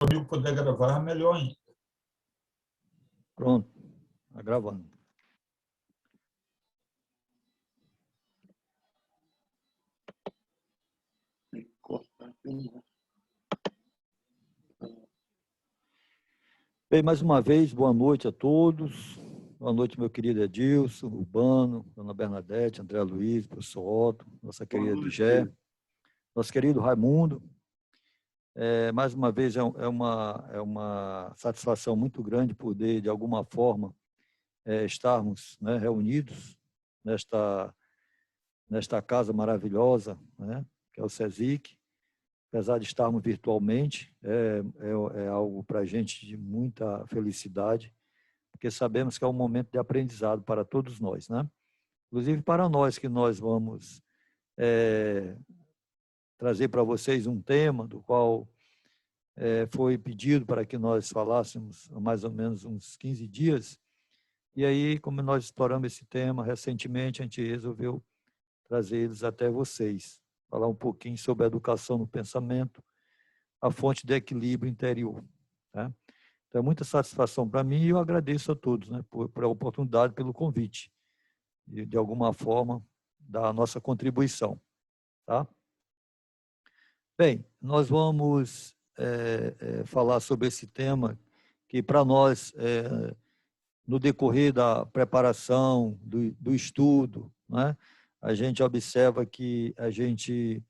amigo puder gravar, melhor ainda. Pronto, está gravando. Bem, mais uma vez, boa noite a todos. Boa noite, meu querido Edilson, Urbano, Dona Bernadette, André Luiz, professor Otto, nossa querida Digé, nosso querido Raimundo. Mais uma vez, é uma satisfação muito grande poder, de alguma forma, estarmos, né, reunidos nesta casa maravilhosa, né, que é o SESIC. Apesar de estarmos virtualmente, é algo para a gente de muita felicidade, porque sabemos que é um momento de aprendizado para todos nós, né? Inclusive para nós, que nós vamos trazer para vocês um tema do qual foi pedido para que nós falássemos há mais ou menos uns 15 dias, e aí, como nós exploramos esse tema recentemente, a gente resolveu trazer eles até vocês, falar um pouquinho sobre a educação no pensamento, a fonte de equilíbrio interior. Tá? Então, é muita satisfação para mim e eu agradeço a todos, né, por a oportunidade, pelo convite, de alguma forma, da nossa contribuição. Tá? Bem, nós vamos falar sobre esse tema que, para nós, no decorrer da preparação, do estudo, né, a gente observa que a gente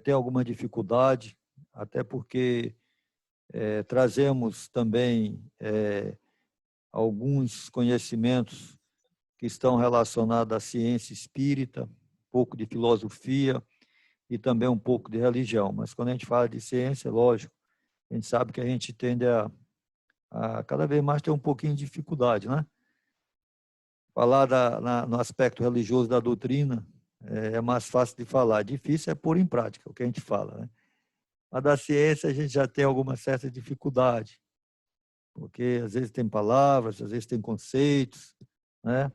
tem alguma dificuldade, até porque trazemos também alguns conhecimentos que estão relacionados à ciência espírita, um pouco de filosofia e também um pouco de religião. Mas quando a gente fala de ciência, lógico, a gente sabe que a gente tende a cada vez mais ter um pouquinho de dificuldade, né? Falar no aspecto religioso da doutrina é mais fácil de falar, difícil é pôr em prática o que a gente fala, né? Mas da ciência a gente já tem alguma certa dificuldade, porque às vezes tem palavras, às vezes tem conceitos, né?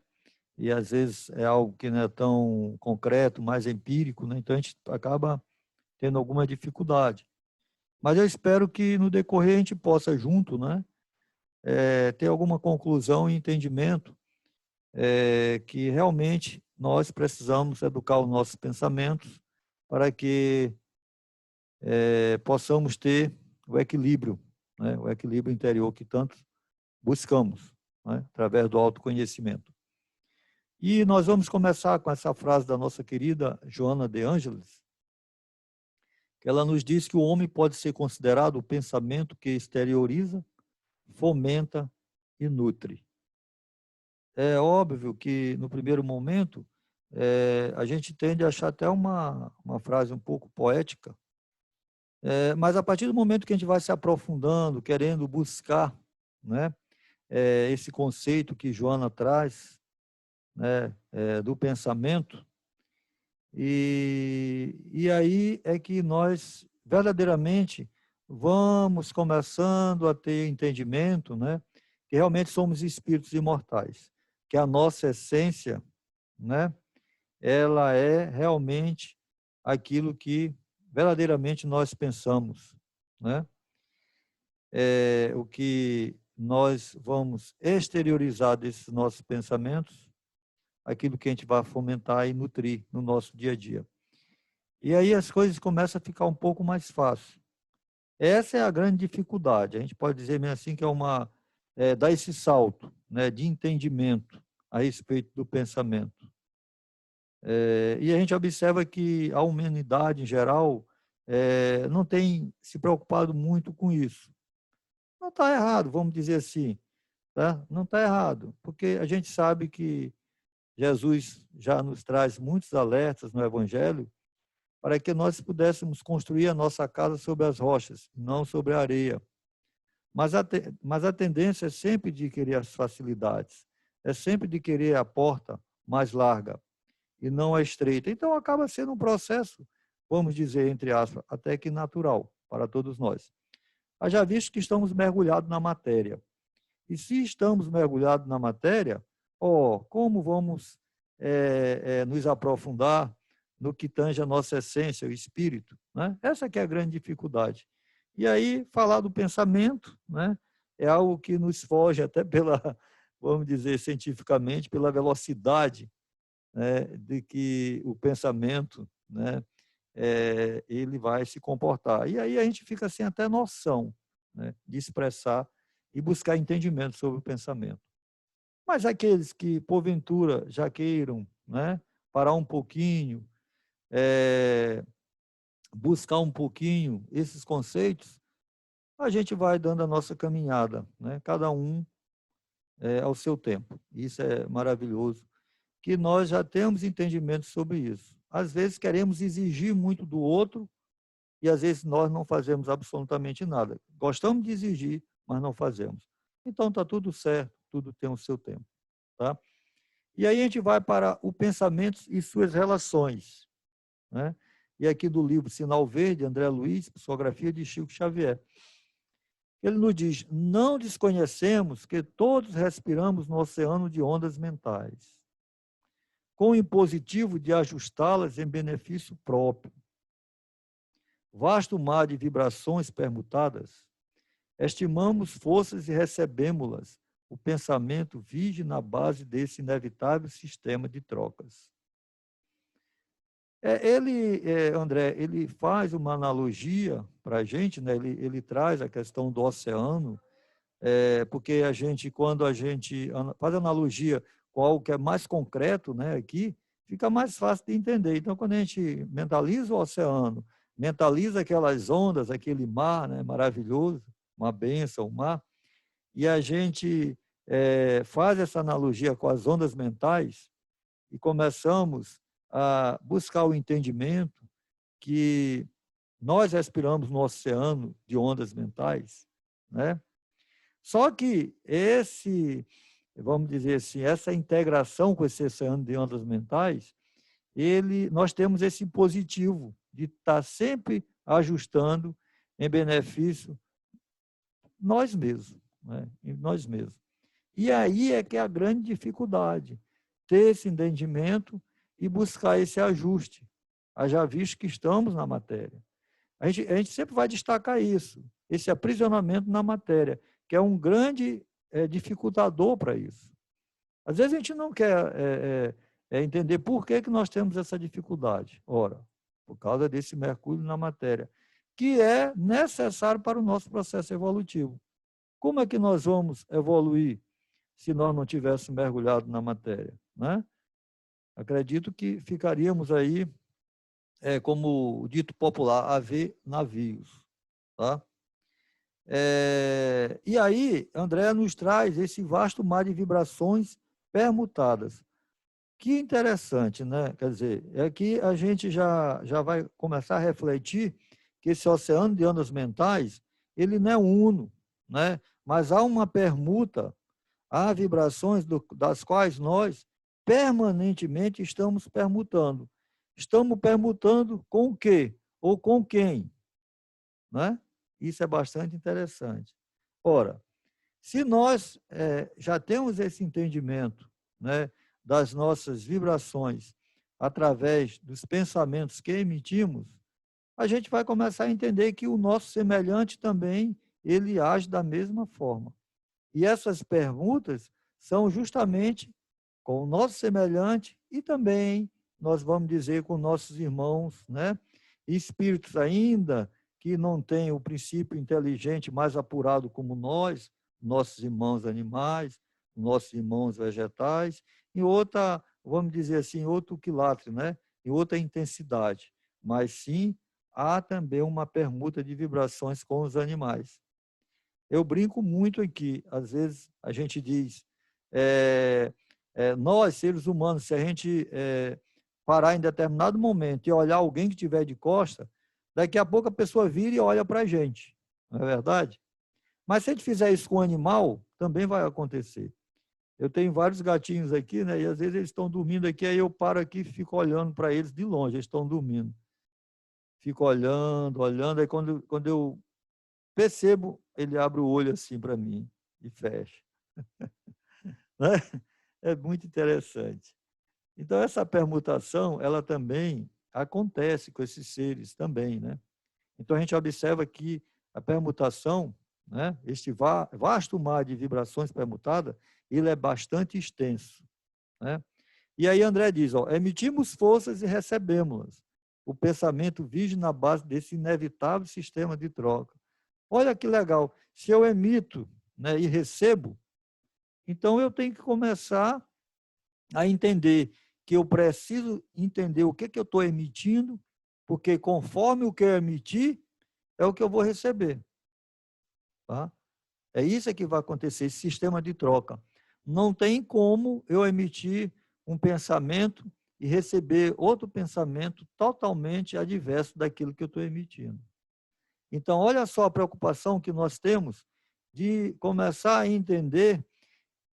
E às vezes é algo que não é tão concreto, mais empírico, né? Então a gente acaba tendo alguma dificuldade. Mas eu espero que no decorrer a gente possa junto, né, ter alguma conclusão e entendimento que realmente nós precisamos educar os nossos pensamentos para que possamos ter o equilíbrio, né, o equilíbrio interior que tanto buscamos, né, através do autoconhecimento. E nós vamos começar com essa frase da nossa querida Joana de Ângeles, que ela nos diz que o homem pode ser considerado o pensamento que exterioriza, fomenta e nutre. É óbvio que, no primeiro momento, a gente tende a achar até uma frase um pouco poética, mas a partir do momento que a gente vai se aprofundando, querendo buscar, né, esse conceito que Joana traz, né, do pensamento, e aí é que nós verdadeiramente vamos começando a ter entendimento, né, que realmente somos espíritos imortais, que a nossa essência, né, ela é realmente aquilo que verdadeiramente nós pensamos, né? O que nós vamos exteriorizar desses nossos pensamentos, aquilo que a gente vai fomentar e nutrir no nosso dia a dia. E aí as coisas começam a ficar um pouco mais fáceis. Essa é a grande dificuldade. A gente pode dizer mesmo assim que dar esse salto, né, de entendimento a respeito do pensamento. E a gente observa que a humanidade em geral não tem se preocupado muito com isso. Não está errado, vamos dizer assim, tá? Não está errado, porque a gente sabe que Jesus já nos traz muitos alertas no Evangelho para que nós pudéssemos construir a nossa casa sobre as rochas, não sobre a areia. Mas a tendência é sempre de querer as facilidades, é sempre de querer a porta mais larga e não a estreita. Então, acaba sendo um processo, vamos dizer, entre aspas, até que natural para todos nós. Já visto que estamos mergulhados na matéria. E se estamos mergulhados na matéria, como vamos nos aprofundar no que tange a nossa essência, o espírito, né? Essa que é a grande dificuldade. E aí, falar do pensamento, né, é algo que nos foge até pela, vamos dizer, cientificamente, pela velocidade, né, de que o pensamento, né, ele vai se comportar. E aí a gente fica sem até noção, né, de expressar e buscar entendimento sobre o pensamento. Mas aqueles que, porventura, já queiram, né, parar um pouquinho, buscar um pouquinho esses conceitos, a gente vai dando a nossa caminhada, né, cada um ao seu tempo. Isso é maravilhoso, que nós já temos entendimento sobre isso. Às vezes queremos exigir muito do outro e às vezes nós não fazemos absolutamente nada. Gostamos de exigir, mas não fazemos. Então está tudo certo, tudo tem o seu tempo, tá? E aí a gente vai para o pensamento e suas relações, né? E aqui do livro Sinal Verde, André Luiz, psicografia de Chico Xavier. Ele nos diz: não desconhecemos que todos respiramos no oceano de ondas mentais, com o impositivo de ajustá-las em benefício próprio. Vasto mar de vibrações permutadas, estimamos forças e recebemos-las. O pensamento vige na base desse inevitável sistema de trocas. André, ele faz uma analogia para a gente, né? Ele traz a questão do oceano, porque a gente, quando a gente faz analogia com algo que é mais concreto, né, aqui, fica mais fácil de entender. Então, quando a gente mentaliza o oceano, mentaliza aquelas ondas, aquele mar, né, maravilhoso, uma bênção, o mar, e a gente faz essa analogia com as ondas mentais e começamos a buscar o entendimento que nós respiramos no oceano de ondas mentais, né? Só que vamos dizer assim, essa integração com esse oceano de ondas mentais, nós temos esse positivo de estar sempre ajustando em benefício nós mesmos, né? Nós mesmos. E aí é que é a grande dificuldade, ter esse entendimento e buscar esse ajuste, já visto que estamos na matéria. A gente sempre vai destacar isso, esse aprisionamento na matéria, que é um grande dificultador para isso. Às vezes a gente não quer entender por que nós temos essa dificuldade. Ora, por causa desse mergulho na matéria, que é necessário para o nosso processo evolutivo. Como é que nós vamos evoluir se nós não tivéssemos mergulhado na matéria, né? Acredito que ficaríamos aí, como o dito popular, a ver navios, tá? E aí, André nos traz esse vasto mar de vibrações permutadas. Que interessante, né? Quer dizer, é que a gente já vai começar a refletir que esse oceano de ondas mentais, ele não é uno, né? Mas há uma permuta, há vibrações das quais nós permanentemente estamos permutando. Estamos permutando com o quê? Ou com quem? Né? Isso é bastante interessante. Ora, se nós já temos esse entendimento, né, das nossas vibrações através dos pensamentos que emitimos, a gente vai começar a entender que o nosso semelhante também, ele age da mesma forma. E essas permutas são justamente com o nosso semelhante e também, nós vamos dizer, com nossos irmãos, né? Espíritos ainda que não têm o princípio inteligente mais apurado como nós, nossos irmãos animais, nossos irmãos vegetais, em outra, vamos dizer assim, outro quilate, né? Em outra intensidade. Mas sim, há também uma permuta de vibrações com os animais. Eu brinco muito aqui, às vezes a gente diz, nós, seres humanos, se a gente parar em determinado momento e olhar alguém que estiver de costa, daqui a pouco a pessoa vira e olha para a gente, não é verdade? Mas se a gente fizer isso com o animal, também vai acontecer. Eu tenho vários gatinhos aqui, né? E às vezes eles estão dormindo aqui, aí eu paro aqui e fico olhando para eles de longe, eles estão dormindo. Fico olhando, olhando, aí quando eu percebo, ele abre o olho assim para mim e fecha. Né? É muito interessante. Então, essa permutação, ela também acontece com esses seres também, né? Então, a gente observa que A permutação, né, este vasto mar de vibrações permutadas, ele é bastante extenso, né? E aí André diz, ó, emitimos forças e recebemos-las. O pensamento vive na base desse inevitável sistema de troca. Olha que legal, se eu emito, né, e recebo, então eu tenho que começar a entender que eu preciso entender o que eu estou emitindo, porque conforme o que eu emitir, é o que eu vou receber. Tá? É isso que vai acontecer, esse sistema de troca. Não tem como eu emitir um pensamento e receber outro pensamento totalmente adverso daquilo que eu estou emitindo. Então, olha só a preocupação que nós temos de começar a entender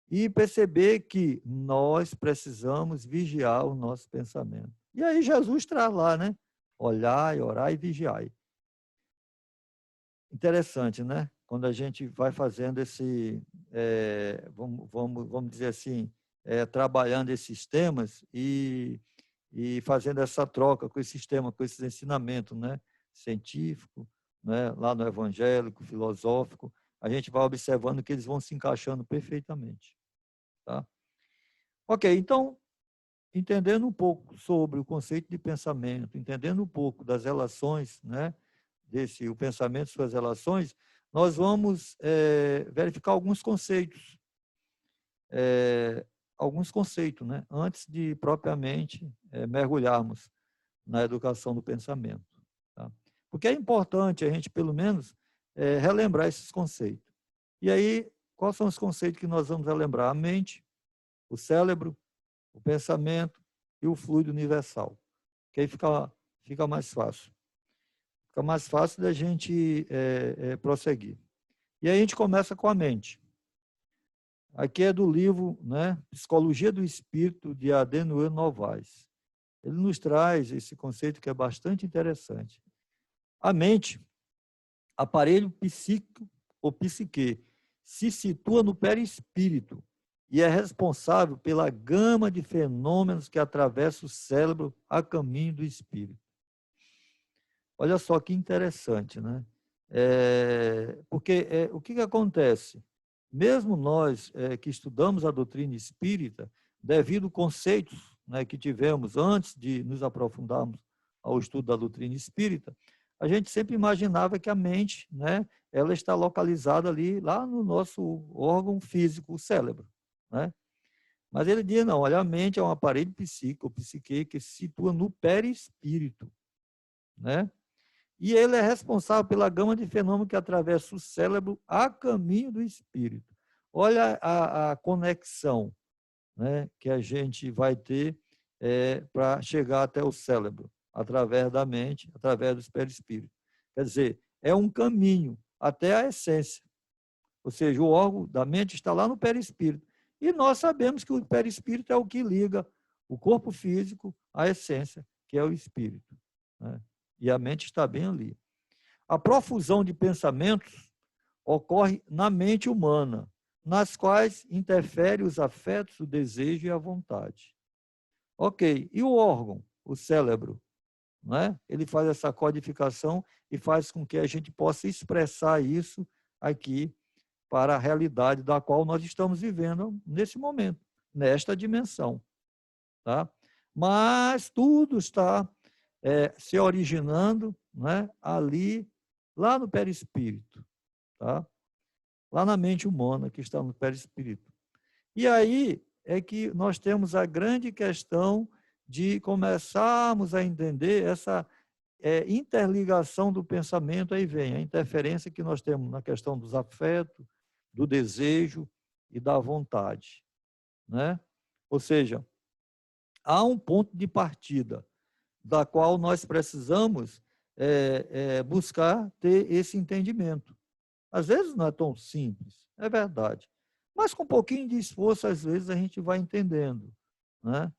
e perceber que nós precisamos vigiar o nosso pensamento. E aí Jesus traz lá, né? Olhai, orai e vigiai. Interessante, né? Quando a gente vai fazendo esse, vamos dizer assim, trabalhando esses temas e fazendo essa troca com esse sistema, com esses ensinamentos, né? Científico, né? Lá no evangélico, filosófico, a gente vai observando que eles vão se encaixando perfeitamente. Tá? Ok, então, entendendo um pouco sobre o conceito de pensamento, entendendo um pouco das relações, né? O pensamento e suas relações, nós vamos verificar alguns conceitos, né, antes de propriamente mergulharmos na educação do pensamento. Tá? Porque é importante a gente, pelo menos, relembrar esses conceitos. E aí, quais são os conceitos que nós vamos relembrar? A mente, o cérebro, o pensamento e o fluido universal. Que aí fica mais fácil. Fica mais fácil da gente prosseguir. E aí a gente começa com a mente. Aqui é do livro, né, Psicologia do Espírito, de Adenuer Novaes. Ele nos traz esse conceito que é bastante interessante. A mente, aparelho psíquico ou psique, se situa no perispírito e é responsável pela gama de fenômenos que atravessa o cérebro a caminho do espírito. Olha só que interessante, né? Porque o que acontece? Mesmo nós que estudamos a doutrina espírita, devido a conceitos, né, que tivemos antes de nos aprofundarmos ao estudo da doutrina espírita, a gente sempre imaginava que a mente, né, ela está localizada ali, lá no nosso órgão físico, o cérebro, né? Mas ele diz, não, olha, a mente é um aparelho psíquico, psique, que se situa no perispírito, né? E ele é responsável pela gama de fenômenos que atravessa o cérebro a caminho do espírito. Olha a conexão, né, que a gente vai ter para chegar até o cérebro, através da mente, através do perispírito. Quer dizer, é um caminho até a essência. Ou seja, o órgão da mente está lá no perispírito. E nós sabemos que o perispírito é o que liga o corpo físico à essência, que é o espírito, né? E a mente está bem ali. A profusão de pensamentos ocorre na mente humana, nas quais interferem os afetos, o desejo e a vontade. Ok, e o órgão, o cérebro, né? Ele faz essa codificação e faz com que a gente possa expressar isso aqui para a realidade da qual nós estamos vivendo nesse momento, nesta dimensão. Tá? Mas tudo está se originando, né, ali, lá no perispírito, tá? Lá na mente humana que está no perispírito. E aí é que nós temos a grande questão de começarmos a entender essa interligação do pensamento, aí vem a interferência que nós temos na questão dos afetos, do desejo e da vontade, né? Ou seja, há um ponto de partida da qual nós precisamos buscar ter esse entendimento. Às vezes não é tão simples, é verdade, mas com um pouquinho de esforço, às vezes a gente vai entendendo, né?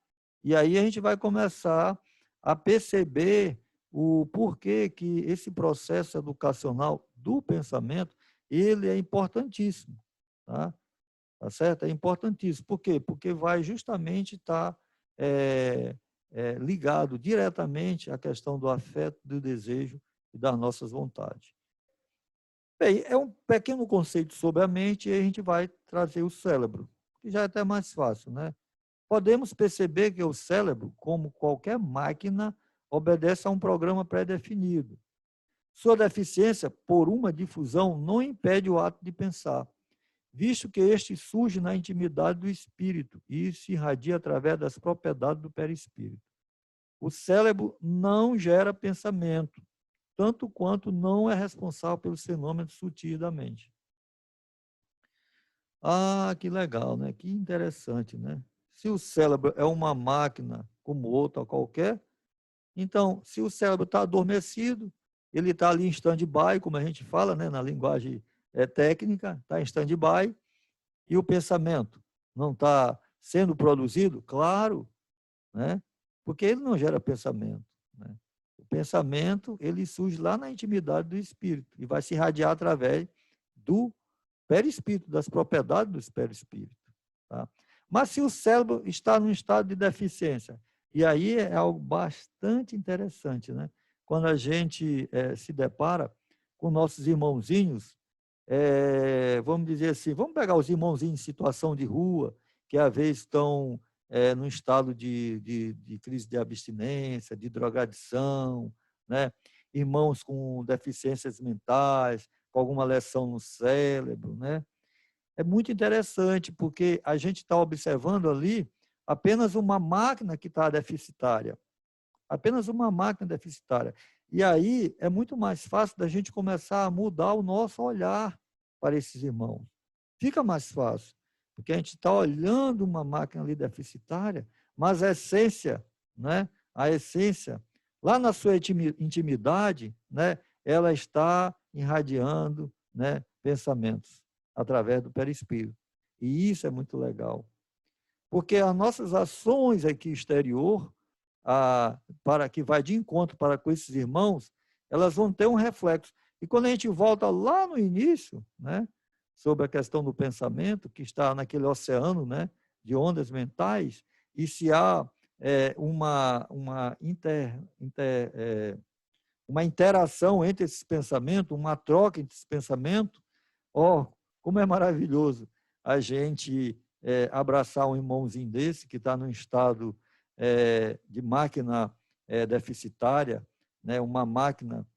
E aí a gente vai começar a perceber o porquê que esse processo educacional do pensamento, ele é importantíssimo, tá? Tá certo? É importantíssimo. Por quê? Porque vai justamente estar ligado diretamente à questão do afeto, do desejo e das nossas vontades. Bem, é um pequeno conceito sobre a mente e a gente vai trazer o cérebro, que já é até mais fácil, né? Podemos perceber que o cérebro, como qualquer máquina, obedece a um programa pré-definido. Sua deficiência por uma difusão não impede o ato de pensar, visto que este surge na intimidade do espírito e se irradia através das propriedades do perispírito. O cérebro não gera pensamento, tanto quanto não é responsável pelos fenômenos sutis da mente. Ah, que legal, né? Que interessante, né? Se o cérebro é uma máquina como outra qualquer, então, se o cérebro está adormecido, ele está ali em stand-by, como a gente fala, né, na linguagem técnica, está em stand-by, e o pensamento não está sendo produzido? Claro, né? Porque ele não gera pensamento. Né? O pensamento, ele surge lá na intimidade do espírito e vai se irradiar através do perispírito, das propriedades do perispírito. Tá? Mas se o cérebro está num estado de deficiência, e aí é algo bastante interessante, né? Quando a gente se depara com nossos irmãozinhos, vamos dizer assim, vamos pegar os irmãozinhos em situação de rua, que às vezes estão num estado de crise de abstinência, de drogadição, né? Irmãos com deficiências mentais, com alguma lesão no cérebro, né? É muito interessante, porque a gente está observando ali apenas uma máquina que está deficitária, apenas uma máquina deficitária. E aí é muito mais fácil da gente começar a mudar o nosso olhar para esses irmãos. Fica mais fácil, porque a gente está olhando uma máquina ali deficitária, mas a essência, né? A essência, lá na sua intimidade, né? Ela está irradiando, né? Pensamentos através do perispírito. E isso é muito legal. Porque as nossas ações aqui exterior, para que vai de encontro para com esses irmãos, elas vão ter um reflexo. E quando a gente volta lá no início, né, sobre a questão do pensamento, que está naquele oceano, né, de ondas mentais, e se há uma interação entre esses pensamentos, uma troca entre esses pensamentos, como é maravilhoso a gente abraçar um irmãozinho desse que está num estado de máquina deficitária, né, uma máquina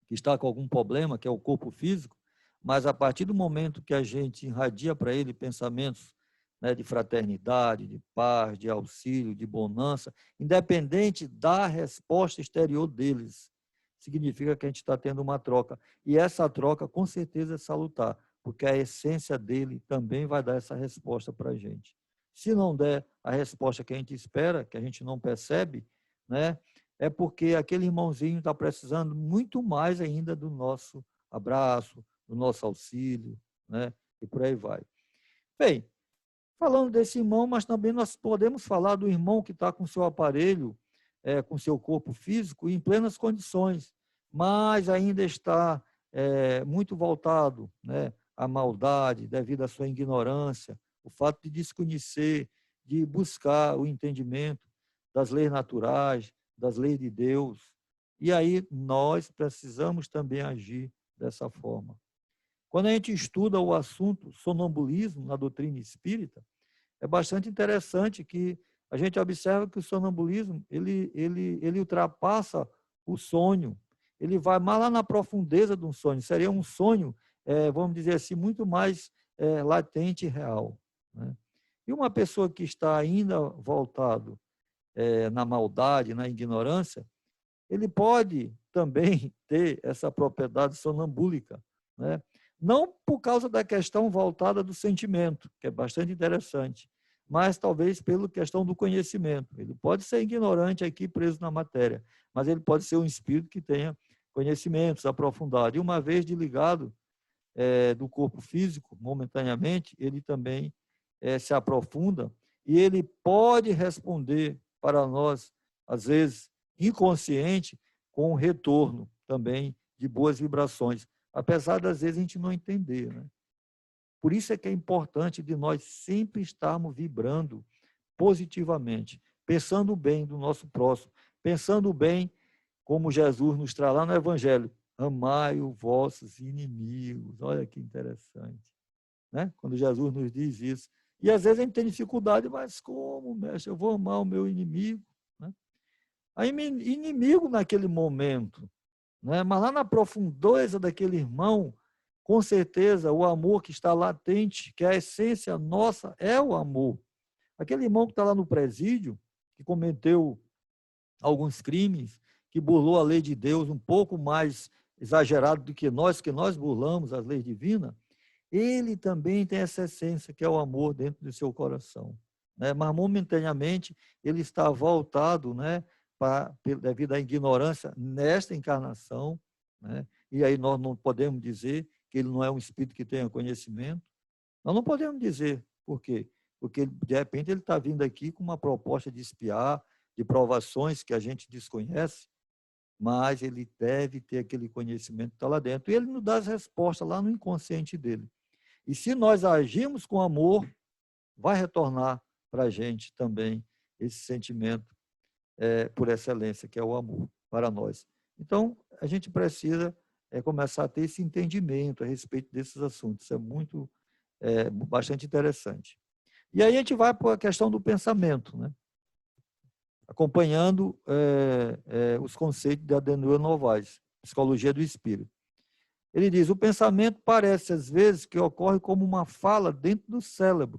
que está com algum problema, que é o corpo físico, mas a partir do momento que a gente irradia para ele pensamentos, né, de fraternidade, de paz, de auxílio, de bonança, independente da resposta exterior deles, significa que a gente está tendo uma troca. E essa troca, com certeza, é salutar, porque a essência dele também vai dar essa resposta para a gente. Se não der a resposta que a gente espera, que a gente não percebe, né, é porque aquele irmãozinho está precisando muito mais ainda do nosso abraço, do nosso auxílio, né, e por aí vai. Bem, falando desse irmão, mas também nós podemos falar do irmão que está com seu aparelho, com seu corpo físico em plenas condições, mas ainda está muito voltado, né, à maldade devido à sua ignorância, o fato de desconhecer, de buscar o entendimento das leis naturais, das leis de Deus. E aí nós precisamos também agir dessa forma. Quando a gente estuda o assunto sonambulismo na doutrina espírita, é bastante interessante que a gente observa que o sonambulismo ele ultrapassa o sonho, ele vai mais lá na profundeza de um sonho, seria um sonho, vamos dizer assim, muito mais latente e real. Né? E uma pessoa que está ainda voltado na maldade, na ignorância, ele pode também ter essa propriedade sonambúlica, né? Não por causa da questão voltada do sentimento, que é bastante interessante, mas talvez pela questão do conhecimento. Ele pode ser ignorante aqui, preso na matéria, mas ele pode ser um espírito que tenha conhecimentos aprofundados. E uma vez desligado do corpo físico, momentaneamente, ele também se aprofunda e ele pode responder para nós, às vezes, inconsciente, com um retorno também de boas vibrações, apesar das vezes a gente não entender, né? Por isso é que é importante de nós sempre estarmos vibrando positivamente, pensando bem do nosso próximo, pensando bem, como Jesus nos traz lá no Evangelho, amai os vossos inimigos. Olha que interessante, né? Quando Jesus nos diz isso. E às vezes a gente tem dificuldade, mas como, mestre? Eu vou amar o meu inimigo, né? Aí, inimigo naquele momento, né? Mas lá na profundeza daquele irmão, com certeza o amor que está latente, que é a essência nossa, é o amor. Aquele irmão que está lá no presídio, que cometeu alguns crimes, que burlou a lei de Deus um pouco mais exagerado do que nós burlamos as leis divinas, ele também tem essa essência que é o amor dentro do seu coração, né? Mas momentaneamente ele está voltado, né, devido à ignorância nesta encarnação, né? E aí nós não podemos dizer que ele não é um espírito que tenha conhecimento. Nós não podemos dizer. Por quê? Porque de repente ele está vindo aqui com uma proposta de espiar, de provações que a gente desconhece, mas ele deve ter aquele conhecimento que está lá dentro. E ele nos dá as respostas lá no inconsciente dele. E se nós agirmos com amor, vai retornar para a gente também esse sentimento por excelência, que é o amor para nós. Então, a gente precisa começar a ter esse entendimento a respeito desses assuntos. Isso é bastante interessante. E aí a gente vai para a questão do pensamento, né? Acompanhando os conceitos de Adenauer Novaes, Psicologia do Espírito. Ele diz, o pensamento parece, às vezes, que ocorre como uma fala dentro do cérebro,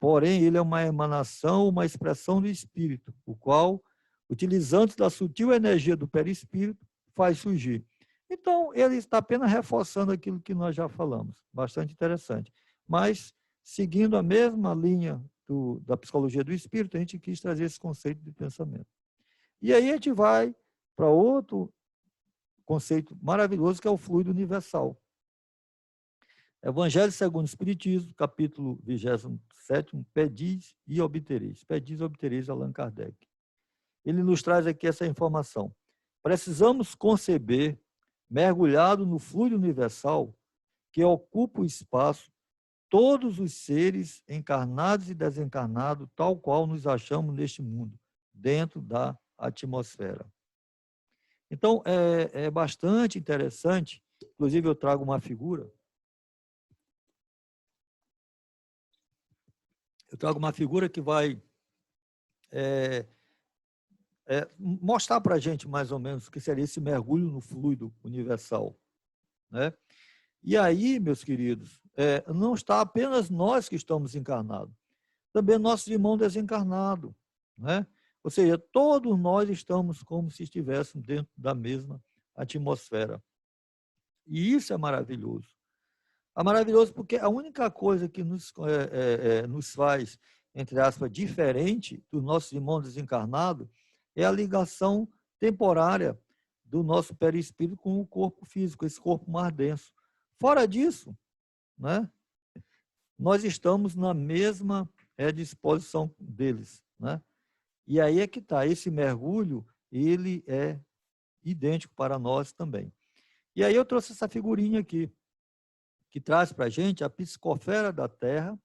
porém, ele é uma emanação, uma expressão do espírito, o qual, utilizando da sutil energia do perispírito, faz surgir. Então, ele está apenas reforçando aquilo que nós já falamos, bastante interessante. Mas, seguindo a mesma linha da psicologia do espírito, a gente quis trazer esse conceito de pensamento. E aí a gente vai para outro conceito maravilhoso, que é o fluido universal. Evangelho segundo o Espiritismo, capítulo 27, pedis e obtereis. Pedis e obtereis, Allan Kardec. Ele nos traz aqui essa informação. Precisamos conceber, mergulhado no fluido universal, que ocupa o espaço, todos os seres encarnados e desencarnados, tal qual nos achamos neste mundo, dentro da atmosfera. Então, é bastante interessante, inclusive eu trago uma figura. Eu trago uma figura que vai mostrar para a gente, mais ou menos, o que seria esse mergulho no fluido universal, né? E aí, meus queridos, não está apenas nós que estamos encarnados, também nossos irmãos desencarnados, né? Ou seja, todos nós estamos como se estivéssemos dentro da mesma atmosfera. E isso é maravilhoso. É maravilhoso porque a única coisa que nos faz, entre aspas, diferente dos nossos irmãos desencarnados é a ligação temporária do nosso perispírito com o corpo físico, esse corpo mais denso. Fora disso, né, nós estamos na mesma disposição deles, né? E aí é que está, esse mergulho, ele é idêntico para nós também. E aí eu trouxe essa figurinha aqui, que traz para a gente a psicosfera da Terra,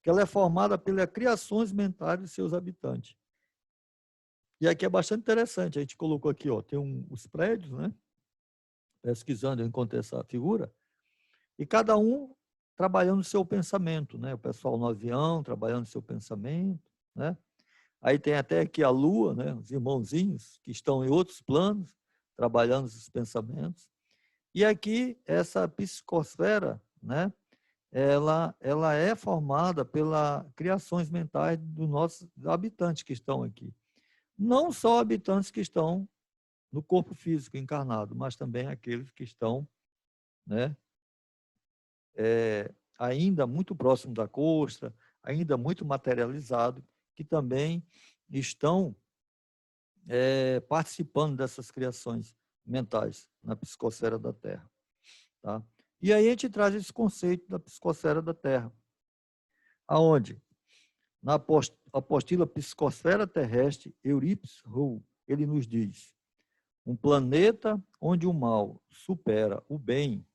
que ela é formada pelas criações mentais de seus habitantes. E aqui é bastante interessante, a gente colocou aqui, ó, tem os prédios, né? Pesquisando, eu encontrei essa figura, e cada um trabalhando o seu pensamento, né? O pessoal no avião trabalhando o seu pensamento, né? Aí tem até aqui a Lua, né? Os irmãozinhos que estão em outros planos, trabalhando os pensamentos. E aqui, essa psicosfera, né? Ela é formada pelas criações mentais dos nossos habitantes que estão aqui. Não só habitantes que estão no corpo físico encarnado, mas também aqueles que estão, né, ainda muito próximo da crosta, ainda muito materializado, que também estão participando dessas criações mentais na psicosfera da Terra. Tá? E aí a gente traz esse conceito da psicosfera da Terra, aonde na apostila Psicosfera Terrestre, Eurípides Roux, ele nos diz: um planeta onde o mal supera o bem,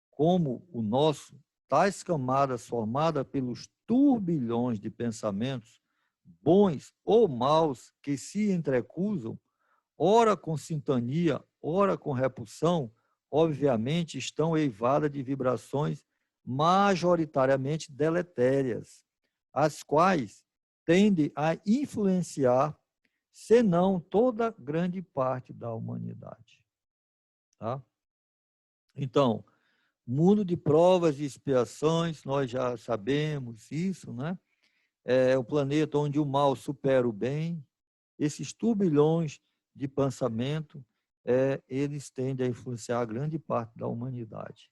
como o nosso, tais camadas formadas pelos turbilhões de pensamentos, bons ou maus, que se entrecruzam, ora com sintonia, ora com repulsão, obviamente, estão eivadas de vibrações majoritariamente deletérias, as quais tendem a influenciar, se não toda grande parte da humanidade. Tá? Então, mundo de provas e expiações, nós já sabemos isso, né? É o planeta onde o mal supera o bem. Esses turbilhões de pensamento, eles tendem a influenciar a grande parte da humanidade.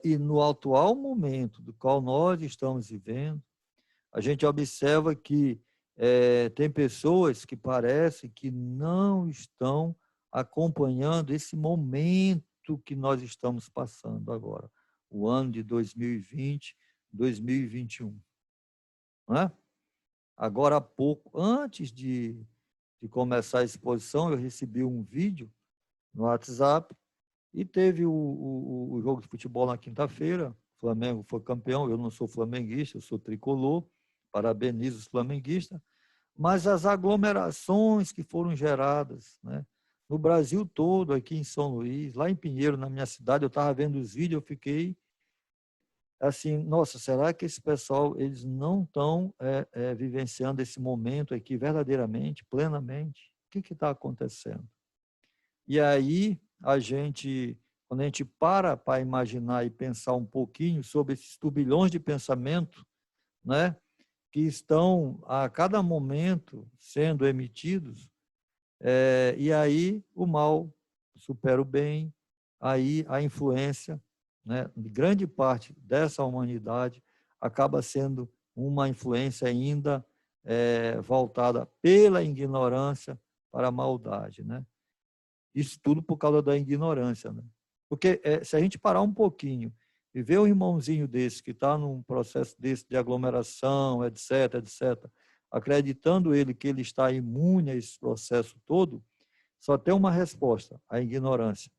E no atual momento do qual nós estamos vivendo, a gente observa que tem pessoas que parecem que não estão acompanhando esse momento que nós estamos passando agora, o ano de 2020, 2021. Não é? Agora há pouco, antes de começar a exposição, eu recebi um vídeo no WhatsApp e teve o jogo de futebol na quinta-feira. O Flamengo foi campeão, eu não sou flamenguista, eu sou tricolor, parabenizo os flamenguistas, mas as aglomerações que foram geradas, né? No Brasil todo, aqui em São Luís, lá em Pinheiro, na minha cidade, eu estava vendo os vídeos, eu fiquei assim, nossa, será que esse pessoal, eles não estão vivenciando esse momento aqui verdadeiramente, plenamente? O que está acontecendo? E aí, quando a gente para imaginar e pensar um pouquinho sobre esses turbilhões de pensamento, né, que estão a cada momento sendo emitidos, e aí o mal supera o bem, aí a influência, né, de grande parte dessa humanidade acaba sendo uma influência ainda voltada pela ignorância para a maldade, né? Isso tudo por causa da ignorância, né? Porque se a gente parar um pouquinho e ver um irmãozinho desse que está num processo desse de aglomeração, etc., etc., acreditando ele que ele está imune a esse processo todo, só tem uma resposta: a ignorância.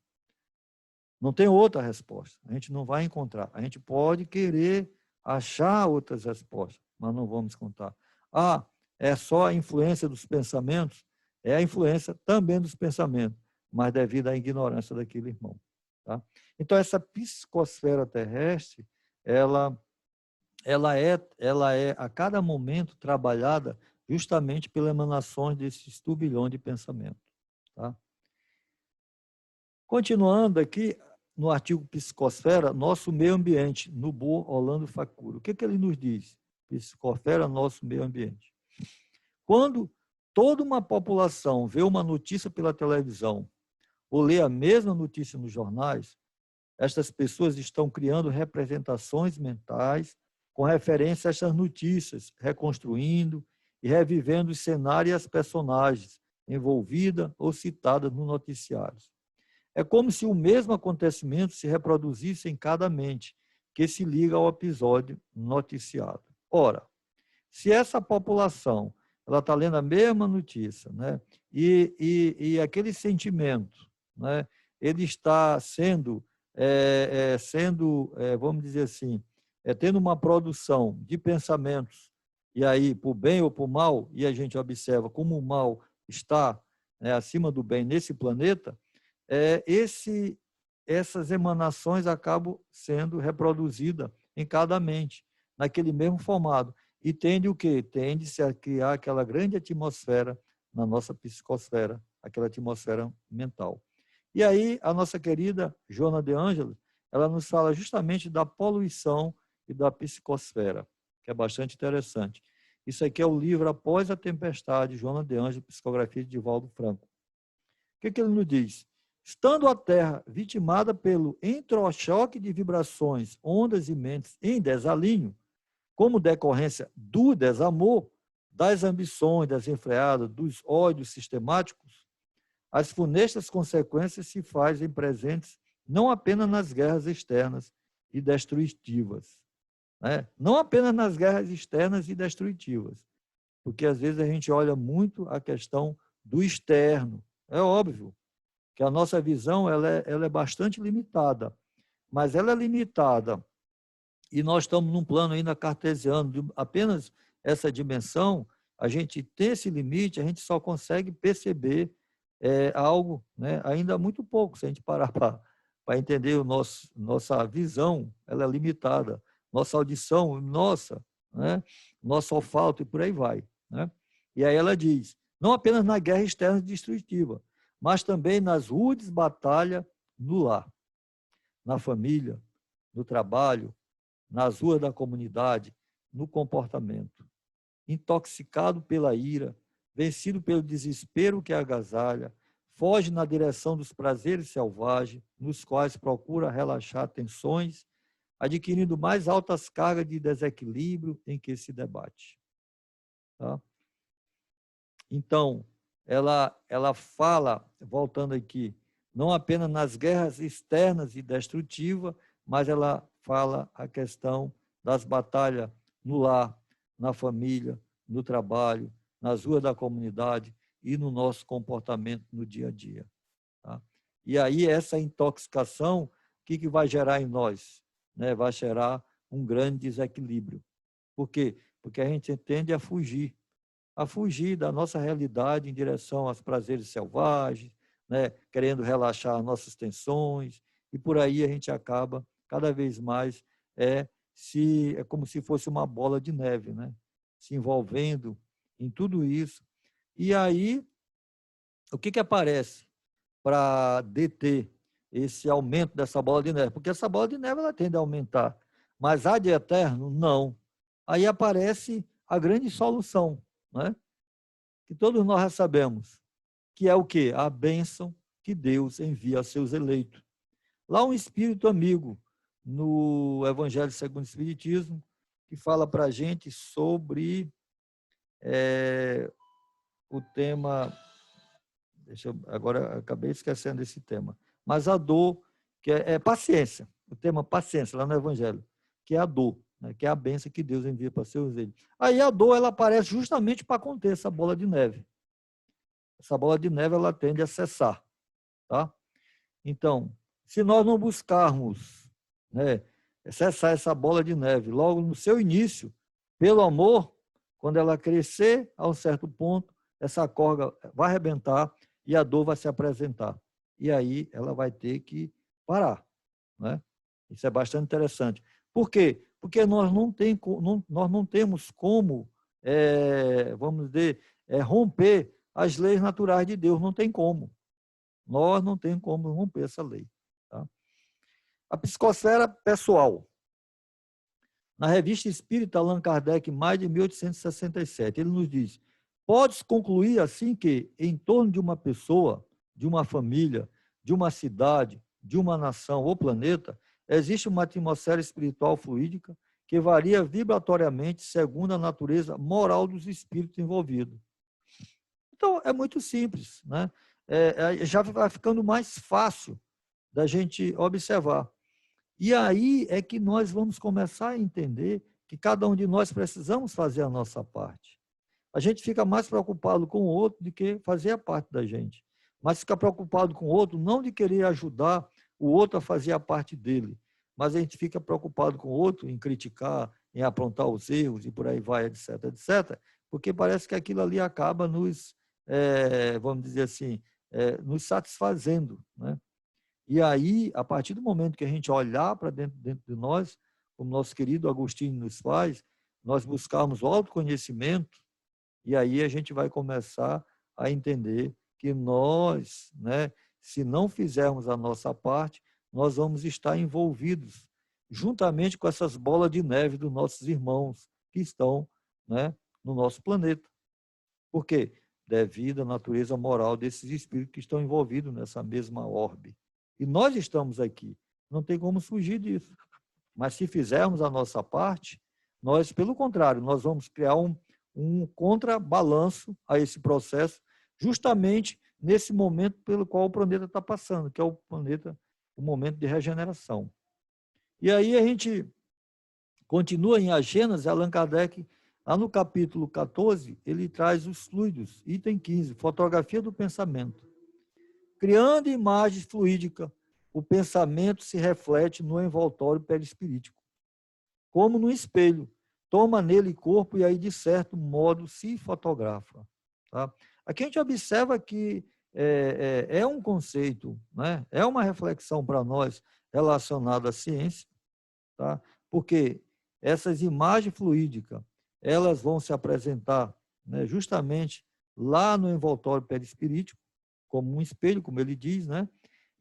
Não tem outra resposta. A gente não vai encontrar. A gente pode querer achar outras respostas, mas não vamos contar. Ah, é só a influência dos pensamentos? É a influência também dos pensamentos, mas devido à ignorância daquele irmão. Tá? Então, essa psicosfera terrestre, ela é a cada momento trabalhada justamente pelas emanações desses turbilhões de pensamento. Tá? Continuando aqui, no artigo Psicosfera, nosso meio ambiente, Nubu Orlando Facura. O que ele nos diz? Psicosfera, nosso meio ambiente. Quando toda uma população vê uma notícia pela televisão ou lê a mesma notícia nos jornais, estas pessoas estão criando representações mentais com referência a essas notícias, reconstruindo e revivendo os cenários e as personagens envolvidas ou citadas no noticiário. É como se o mesmo acontecimento se reproduzisse em cada mente, que se liga ao episódio noticiado. Ora, se essa população ela está lendo a mesma notícia, né, e aquele sentimento, né, ele está vamos dizer assim, tendo uma produção de pensamentos, e aí, por bem ou por mal, e a gente observa como o mal está, né, acima do bem nesse planeta, essas emanações acabam sendo reproduzidas em cada mente, naquele mesmo formato. E tende o quê? Tende-se a criar aquela grande atmosfera na nossa psicosfera, aquela atmosfera mental. E aí, a nossa querida Joana de Ângelis, ela nos fala justamente da poluição e da psicosfera, que é bastante interessante. Isso aqui é o livro Após a Tempestade, Joana de Ângelis, psicografia de Divaldo Franco. O que ele nos diz? Estando a Terra vitimada pelo entrochoque de vibrações, ondas e mentes em desalinho, como decorrência do desamor, das ambições desenfreadas, dos ódios sistemáticos, as funestas consequências se fazem presentes não apenas nas guerras externas e destrutivas, né? Não apenas nas guerras externas e destrutivas, porque às vezes a gente olha muito a questão do externo. É óbvio que a nossa visão ela é bastante limitada, mas ela é limitada e nós estamos num plano ainda cartesiano, de apenas essa dimensão, a gente tem esse limite, a gente só consegue perceber é algo, né, ainda muito pouco, se a gente parar para entender nossa visão, ela é limitada, nossa audição, nossa, né, nosso olfato e por aí vai. Né? E aí ela diz, não apenas na guerra externa e destrutiva, mas também nas rudes batalhas no lar, na família, no trabalho, nas ruas da comunidade, no comportamento. Intoxicado pela ira, vencido pelo desespero que agasalha, foge na direção dos prazeres selvagens, nos quais procura relaxar tensões, adquirindo mais altas cargas de desequilíbrio em que se debate. Tá? Então, ela fala, voltando aqui, não apenas nas guerras externas e destrutivas, mas ela fala a questão das batalhas no lar, na família, no trabalho, nas ruas da comunidade e no nosso comportamento no dia a dia. Tá? E aí, essa intoxicação, o que vai gerar em nós? Né? Vai gerar um grande desequilíbrio. Por quê? Porque a gente tende a fugir da nossa realidade em direção aos prazeres selvagens, né? Querendo relaxar nossas tensões, e por aí a gente acaba cada vez mais é como se fosse uma bola de neve, né? Se envolvendo em tudo isso. E aí, o que aparece para deter esse aumento dessa bola de neve? Porque essa bola de neve ela tende a aumentar, mas há de eterno? Não. Aí aparece a grande solução, né? Que todos nós já sabemos, que é o quê? A bênção que Deus envia a seus eleitos. Lá um espírito amigo, no Evangelho segundo o Espiritismo, que fala para a gente sobre o tema, agora acabei esquecendo esse tema, mas a dor, que é paciência, o tema paciência, lá no Evangelho, que é a dor, né, que é a bênção que Deus envia para seus eleitos. Aí a dor, ela aparece justamente para conter essa bola de neve. Essa bola de neve ela tende a cessar, tá? Então, se nós não buscarmos, né, cessar essa bola de neve logo no seu início, pelo amor, quando ela crescer a um certo ponto, essa corda vai arrebentar e a dor vai se apresentar. E aí ela vai ter que parar, né? Isso é bastante interessante. Por quê? Porque nós não temos como, vamos dizer, romper as leis naturais de Deus, não tem como. Nós não temos como romper essa lei. Tá? A psicosfera pessoal. Na revista Espírita Allan Kardec, mais de 1867, ele nos diz, pode-se concluir assim que, em torno de uma pessoa, de uma família, de uma cidade, de uma nação ou planeta, existe uma atmosfera espiritual fluídica que varia vibratoriamente segundo a natureza moral dos espíritos envolvidos. Então, é muito simples, né? Já vai ficando mais fácil da gente observar. E aí é que nós vamos começar a entender que cada um de nós precisamos fazer a nossa parte. A gente fica mais preocupado com o outro do que fazer a parte da gente. Mas fica preocupado com o outro não de querer ajudar o outro a fazer a parte dele, mas a gente fica preocupado com o outro em criticar, em aprontar os erros e por aí vai, etc, etc, porque parece que aquilo ali acaba nos, vamos dizer assim, nos satisfazendo, né? E aí, a partir do momento que a gente olhar para dentro de nós, como nosso querido Agostinho nos faz, nós buscarmos o autoconhecimento, e aí a gente vai começar a entender que nós, né, se não fizermos a nossa parte, nós vamos estar envolvidos juntamente com essas bolas de neve dos nossos irmãos que estão, né, no nosso planeta. Por quê? Devido à natureza moral desses espíritos que estão envolvidos nessa mesma orbe. E nós estamos aqui. Não tem como fugir disso. Mas se fizermos a nossa parte, nós, pelo contrário, nós vamos criar um contrabalanço a esse processo, justamente nesse momento pelo qual o planeta está passando, que é o momento de regeneração. E aí a gente continua em A Gênese, Allan Kardec, lá no capítulo 14, ele traz os fluidos, item 15, fotografia do pensamento. Criando imagens fluídicas, o pensamento se reflete no envoltório perispirítico, como no espelho, toma nele corpo e aí, de certo modo, se fotografa. Tá? Aqui a gente observa que é um conceito, né? É uma reflexão para nós relacionada à ciência, tá? Porque essas imagens fluídicas, elas vão se apresentar, né, justamente lá no envoltório perispirítico, como um espelho, como ele diz, né?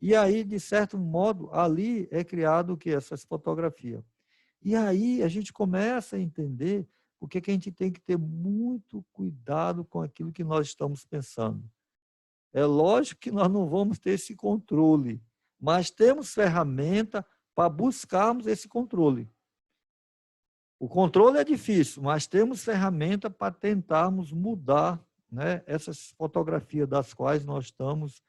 E aí, de certo modo, ali é criado o que? Essas fotografias. E aí a gente começa a entender por que a gente tem que ter muito cuidado com aquilo que nós estamos pensando. É lógico que nós não vamos ter esse controle, mas temos ferramenta para buscarmos esse controle. O controle é difícil, mas temos ferramenta para tentarmos mudar, né, essas fotografias das quais nós estamos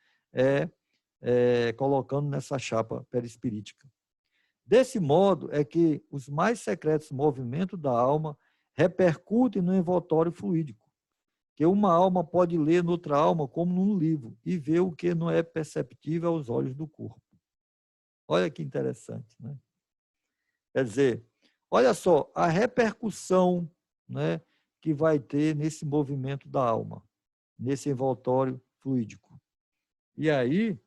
colocando nessa chapa perispirítica. Desse modo é que os mais secretos movimentos da alma repercutem no envoltório fluídico, que uma alma pode ler noutra alma como num livro e ver o que não é perceptível aos olhos do corpo. Olha que interessante, né? Quer dizer, olha só a repercussão, né, que vai ter nesse movimento da alma, nesse envoltório fluídico. E aí,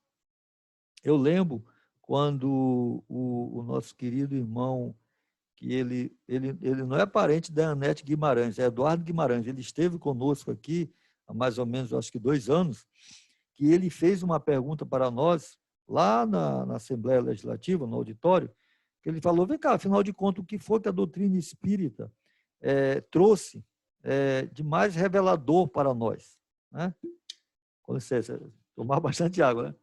eu lembro quando o nosso querido irmão, que ele não é parente da Anete Guimarães, é Eduardo Guimarães, ele esteve conosco aqui há mais ou menos, acho que 2 anos, que ele fez uma pergunta para nós, lá na Assembleia Legislativa, no auditório, que ele falou, vem cá, afinal de contas, o que foi que a doutrina espírita trouxe de mais revelador para nós? Né? Com licença, tomar bastante água, né?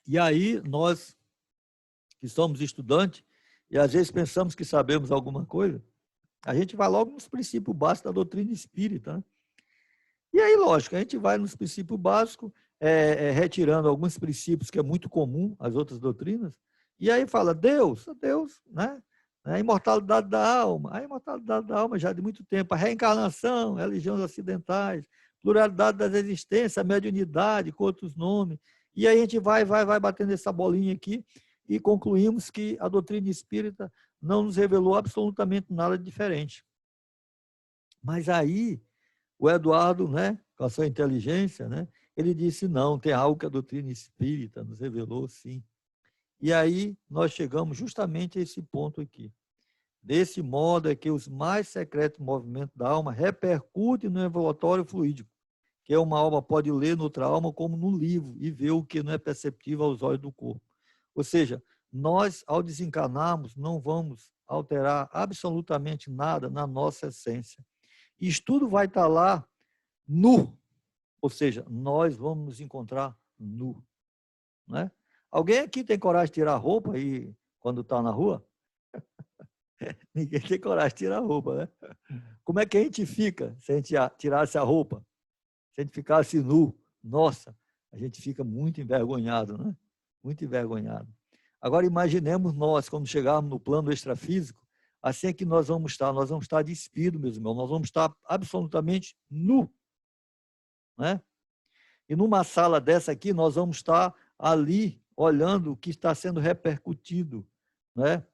E aí, nós que somos estudantes, e às vezes pensamos que sabemos alguma coisa, a gente vai logo nos princípios básicos da doutrina espírita. Né? E aí, lógico, a gente vai nos princípios básicos, retirando alguns princípios que é muito comum às outras doutrinas, e aí fala Deus, né? A imortalidade da alma, já de muito tempo, a reencarnação, religiões ocidentais, pluralidade das existências, a mediunidade, com outros nomes, e aí a gente vai batendo essa bolinha aqui e concluímos que a doutrina espírita não nos revelou absolutamente nada diferente. Mas aí, o Eduardo, né, com a sua inteligência, né, ele disse, não, tem algo que a doutrina espírita nos revelou, sim. E aí nós chegamos justamente a esse ponto aqui. Desse modo é que os mais secretos movimentos da alma repercutem no envoltório fluídico, que uma alma pode ler noutra alma como num livro e ver o que não é perceptível aos olhos do corpo. Ou seja, nós, ao desencarnarmos, não vamos alterar absolutamente nada na nossa essência. Isso tudo vai estar lá nu, ou seja, nós vamos nos encontrar nu. Né? Alguém aqui tem coragem de tirar a roupa aí quando está na rua? Ninguém tem coragem de tirar a roupa, né? Como é que a gente fica se a gente tirasse a roupa? Se a gente ficasse nu? Nossa, a gente fica muito envergonhado, né? Muito envergonhado. Agora imaginemos nós, quando chegarmos no plano extrafísico, assim é que nós vamos estar despidos, meus irmãos, nós vamos estar absolutamente nu. Né? E numa sala dessa aqui, nós vamos estar ali, olhando o que está sendo repercutido. Né?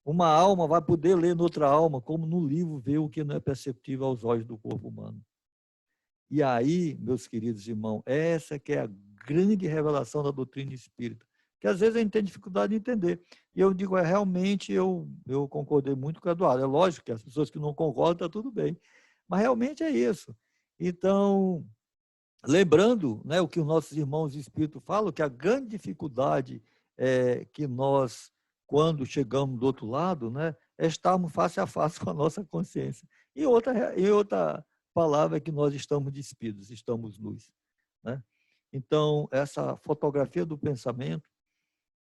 Uma alma vai poder ler noutra alma, como no livro, ver o que não é perceptível aos olhos do corpo humano. E aí, meus queridos irmãos, essa que é a grande revelação da doutrina espírita, que às vezes a gente tem dificuldade de entender. E eu digo, realmente, eu concordei muito com o Eduardo. É lógico que as pessoas que não concordam, está tudo bem. Mas realmente é isso. Então, lembrando, né, o que os nossos irmãos espíritos falam, que a grande dificuldade que nós, quando chegamos do outro lado, né, é estarmos face a face com a nossa consciência. E outra palavra é que nós estamos despidos, estamos nus. Né? Então, essa fotografia do pensamento,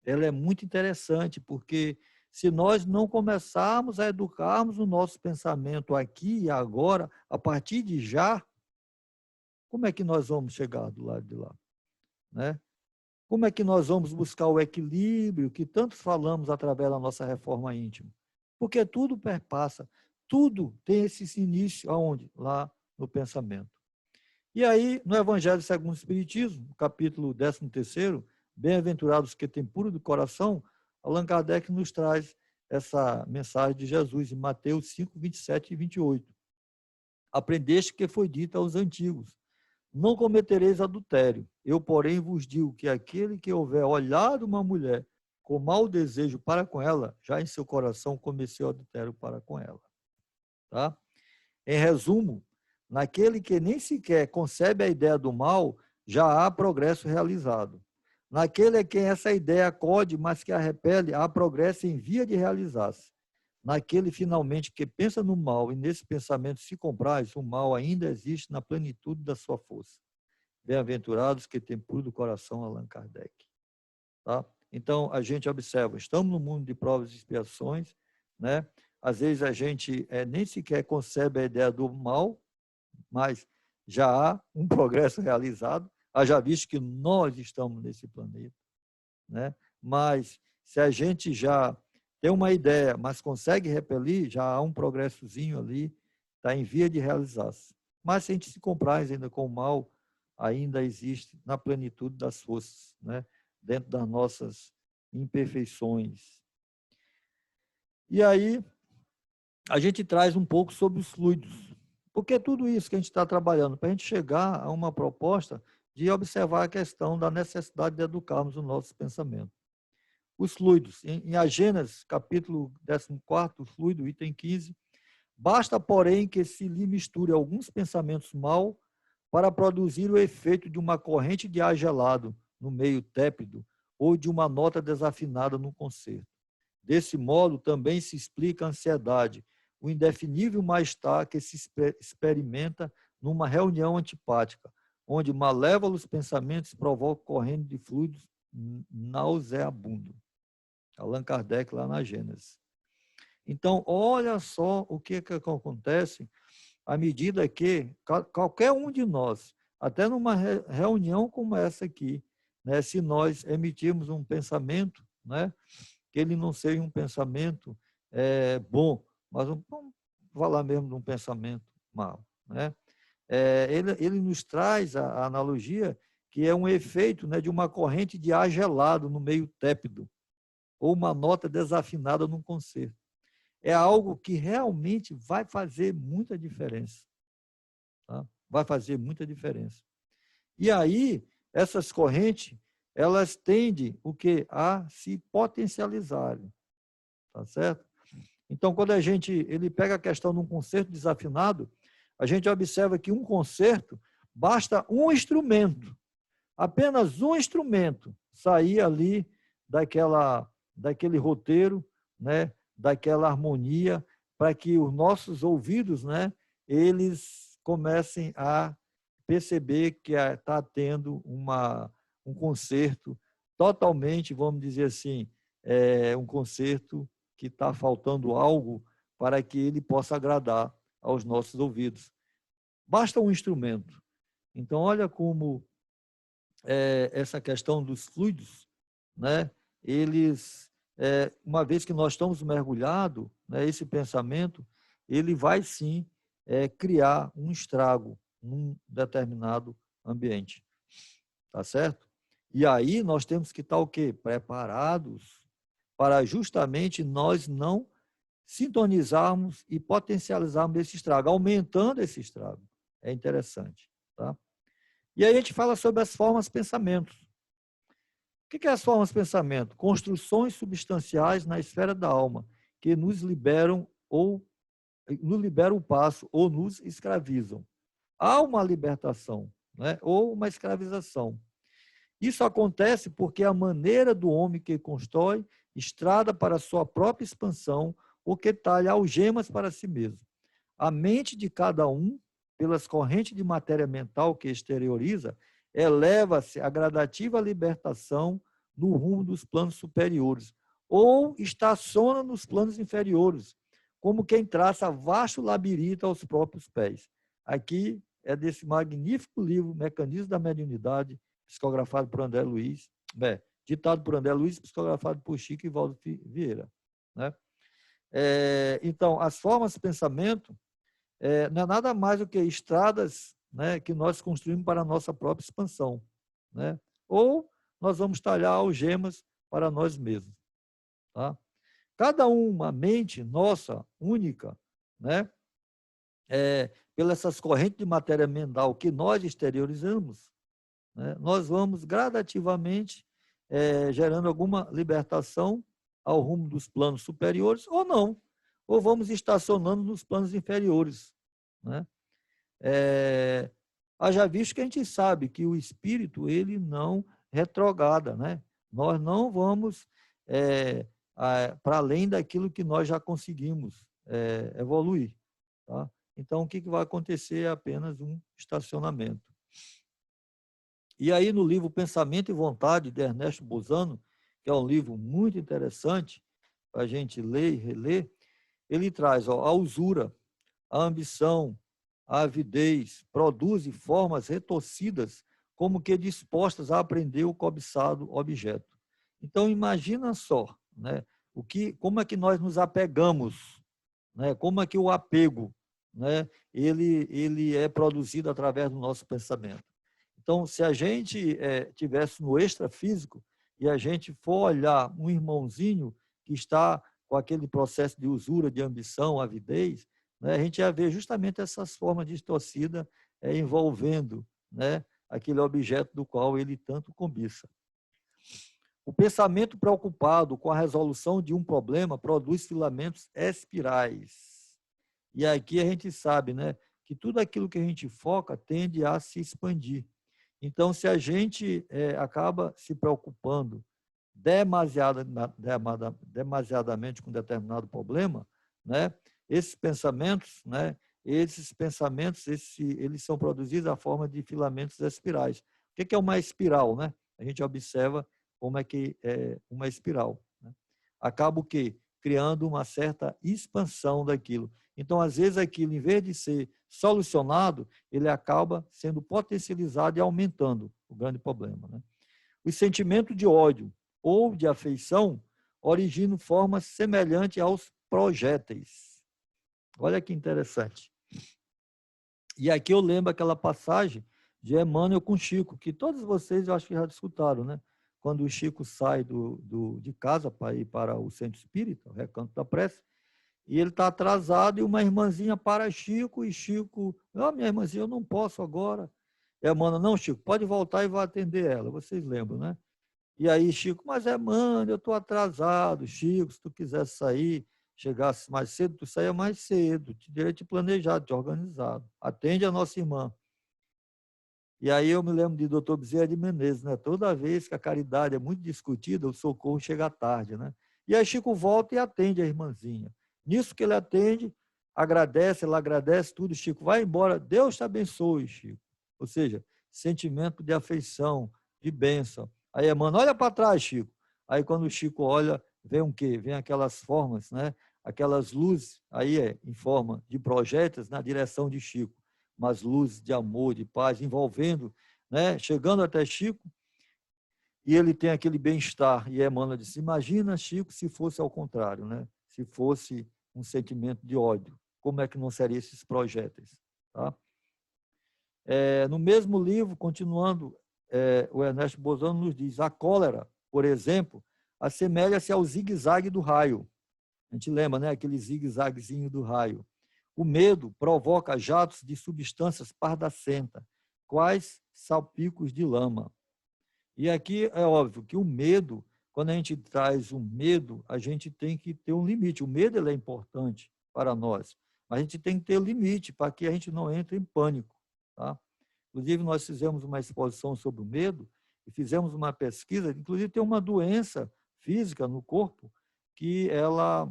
ela é muito interessante, porque se nós não começarmos a educarmos o nosso pensamento aqui e agora, a partir de já, como é que nós vamos chegar do lado de lá? Né? Como é que nós vamos buscar o equilíbrio que tantos falamos através da nossa reforma íntima? Porque tudo perpassa, tudo tem esse início aonde? Lá no pensamento. E aí, no Evangelho segundo o Espiritismo, no capítulo 13º, Bem-aventurados que têm puro do coração, Allan Kardec nos traz essa mensagem de Jesus em Mateus 5, 27 e 28. aprendeste que foi dito aos antigos: não cometereis adultério. Eu, porém, vos digo que aquele que houver olhado uma mulher com mau desejo para com ela, já em seu coração cometeu adultério para com ela. Tá? Em resumo, naquele que nem sequer concebe a ideia do mal, já há progresso realizado. Naquele a quem essa ideia acode, mas que a repele, há progresso em via de realizar-se. Naquele, finalmente, que pensa no mal e nesse pensamento se compraz, o mal ainda existe na plenitude da sua força. Bem-aventurados que têm puro do coração, Allan Kardec. Tá? Então, a gente observa, estamos no mundo de provas e expiações, né? Às vezes a gente nem sequer concebe a ideia do mal, mas já há um progresso realizado, haja visto que nós estamos nesse planeta, né? Mas se a gente já tem uma ideia, mas consegue repelir, já há um progressozinho ali, está em via de realizar-se. Mas se a gente se compraz ainda com o mal, ainda existe na plenitude das forças, né? Dentro das nossas imperfeições. E aí, a gente traz um pouco sobre os fluidos. Porque tudo isso que a gente está trabalhando, para a gente chegar a uma proposta de observar a questão da necessidade de educarmos o nosso pensamento. Os fluidos, em A Gênesis, capítulo 14, fluido, item 15, basta, porém, que se lhe misture alguns pensamentos mal para produzir o efeito de uma corrente de ar gelado no meio tépido ou de uma nota desafinada no concerto. Desse modo, também se explica a ansiedade, o indefinível mal-estar que se experimenta numa reunião antipática, onde malévolos pensamentos provocam corrente de fluidos nauseabundo. Allan Kardec, lá na Gênesis. Então, olha só o que acontece à medida que qualquer um de nós, até numa reunião como essa aqui, né, se nós emitirmos um pensamento, né, que ele não seja um pensamento bom, mas vamos falar mesmo de um pensamento mau, né? Ele nos traz a analogia que é um efeito, né, de uma corrente de ar gelado no meio tépido, ou uma nota desafinada num concerto. É algo que realmente vai fazer muita diferença. Tá? Vai fazer muita diferença. E aí, essas correntes, elas tendem o quê? A se potencializarem. Tá certo? Então, quando ele pega a questão de um concerto desafinado, a gente observa que um concerto basta um instrumento, apenas um instrumento sair ali daquele roteiro, né, daquela harmonia, para que os nossos ouvidos, né, eles comecem a perceber que está tendo um concerto totalmente, vamos dizer assim, um concerto que está faltando algo para que ele possa agradar aos nossos ouvidos. Basta um instrumento. Então, olha como essa questão dos fluidos, né? Eles, uma vez que nós estamos mergulhados, né, esse pensamento, ele vai sim criar um estrago num determinado ambiente. Tá certo? E aí nós temos que estar o quê? Preparados para justamente nós não sintonizarmos e potencializarmos esse estrago, aumentando esse estrago. É interessante. Tá? E aí a gente fala sobre as formas de pensamento. O que é as formas de pensamento? Construções substanciais na esfera da alma, que nos liberam o passo ou nos escravizam. Há uma libertação, né? Ou uma escravização. Isso acontece porque a maneira do homem que constrói estrada para sua própria expansão ou que talha algemas para si mesmo. A mente de cada um, pelas correntes de matéria mental que exterioriza, eleva-se à gradativa libertação no rumo dos planos superiores, ou estaciona nos planos inferiores, como quem traça vasto labirinto aos próprios pés. Aqui é desse magnífico livro, Mecanismo da Mediunidade, psicografado por André Luiz, ditado por André Luiz, psicografado por Chico e Valdo Vieira. Né? Então, as formas de pensamento não é nada mais do que estradas, né, que nós construímos para a nossa própria expansão. Né? Ou nós vamos talhar algemas para nós mesmos. Tá? Cada uma mente nossa, única, né, pelas essas correntes de matéria mental que nós exteriorizamos, né, nós vamos gradativamente gerando alguma libertação ao rumo dos planos superiores ou não, ou vamos estacionando nos planos inferiores, né? Haja visto que a gente sabe que o espírito ele não retrograda, né? Nós não vamos para além daquilo que nós já conseguimos evoluir, tá? Então, o que vai acontecer é apenas um estacionamento. E aí, no livro Pensamento e Vontade, de Ernesto Bozano, que é um livro muito interessante para a gente ler e reler, ele traz a usura, a ambição, a avidez, produzem formas retorcidas, como que dispostas a aprender o cobiçado objeto. Então, imagina só, né, como é que nós nos apegamos, né, como é que o apego, né, ele é produzido através do nosso pensamento. Então, se a gente tivesse no extrafísico e a gente for olhar um irmãozinho que está com aquele processo de usura, de ambição, avidez, né, a gente ia ver justamente essas formas distorcidas envolvendo, né, aquele objeto do qual ele tanto cobiça. O pensamento preocupado com a resolução de um problema produz filamentos espirais. E aqui a gente sabe, né, que tudo aquilo que a gente foca tende a se expandir. Então, se a gente acaba se preocupando demasiadamente com determinado problema, né, esses pensamentos, eles são produzidos à forma de filamentos espirais. O que é uma espiral, né? A gente observa como é que é uma espiral, né? Acaba o quê? Criando uma certa expansão daquilo. Então, às vezes, aquilo, em vez de ser solucionado, ele acaba sendo potencializado e aumentando o grande problema, né? O sentimento de ódio ou de afeição originam formas semelhantes aos projéteis. Olha que interessante. E aqui eu lembro aquela passagem de Emmanuel com Chico, que todos vocês eu acho que já escutaram, né? Quando o Chico sai de casa para ir para o centro espírita, o Recanto da Prece, e ele está atrasado e uma irmãzinha para Chico, e Chico, minha irmãzinha, eu não posso agora. E a Emmanuel, não, Chico, pode voltar e vai atender ela. Vocês lembram, né? E aí, Chico, mas Emmanuel, eu estou atrasado. Chico, se tu quisesse sair, chegasse mais cedo, tu saia mais cedo, direito planejado, te organizado. Atende a nossa irmã. E aí eu me lembro de doutor Bezerra de Menezes, né? Toda vez que a caridade é muito discutida, o socorro chega tarde, né? E aí Chico volta e atende a irmãzinha. Nisso que ele atende, agradece, ela agradece tudo, Chico vai embora, Deus te abençoe, Chico. Ou seja, sentimento de afeição, de bênção. Aí a irmã, olha para trás, Chico. Aí quando o Chico olha, vem o quê? Vem aquelas formas, né? Aquelas luzes, aí em forma de projéteis na direção de Chico, mas luzes de amor, de paz, envolvendo, né? Chegando até Chico, e ele tem aquele bem-estar. E Emmanuel disse, imagina, Chico, se fosse ao contrário, né? Se fosse um sentimento de ódio, como é que não seriam esses projéteis? Tá? No mesmo livro, continuando, o Ernesto Bozano nos diz, a cólera, por exemplo, assemelha-se ao zigue-zague do raio. A gente lembra, né? Aquele zigue-zaguezinho do raio. O medo provoca jatos de substâncias pardacentas, quais salpicos de lama. E aqui é óbvio que o medo, quando a gente traz um medo, a gente tem que ter um limite. O medo ele é importante para nós, mas a gente tem que ter limite para que a gente não entre em pânico. Tá? Inclusive, nós fizemos uma exposição sobre o medo e fizemos uma pesquisa. Inclusive, tem uma doença física no corpo que ela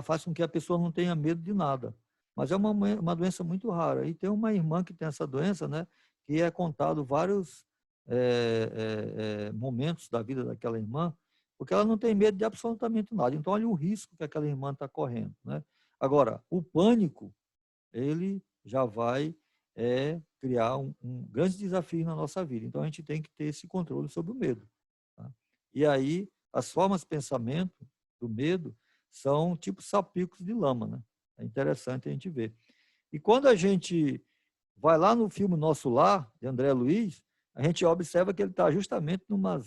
faz com que a pessoa não tenha medo de nada. Mas é uma doença muito rara. E tem uma irmã que tem essa doença, né, que é contado vários momentos da vida daquela irmã, porque ela não tem medo de absolutamente nada. Então, olha o risco que aquela irmã está correndo, né? Agora, o pânico, ele já vai criar um grande desafio na nossa vida. Então, a gente tem que ter esse controle sobre o medo. Tá? E aí, as formas de pensamento do medo são tipo salpicos de lama, né? É interessante a gente ver. E quando a gente vai lá no filme Nosso Lar, de André Luiz, a gente observa que ele está justamente numa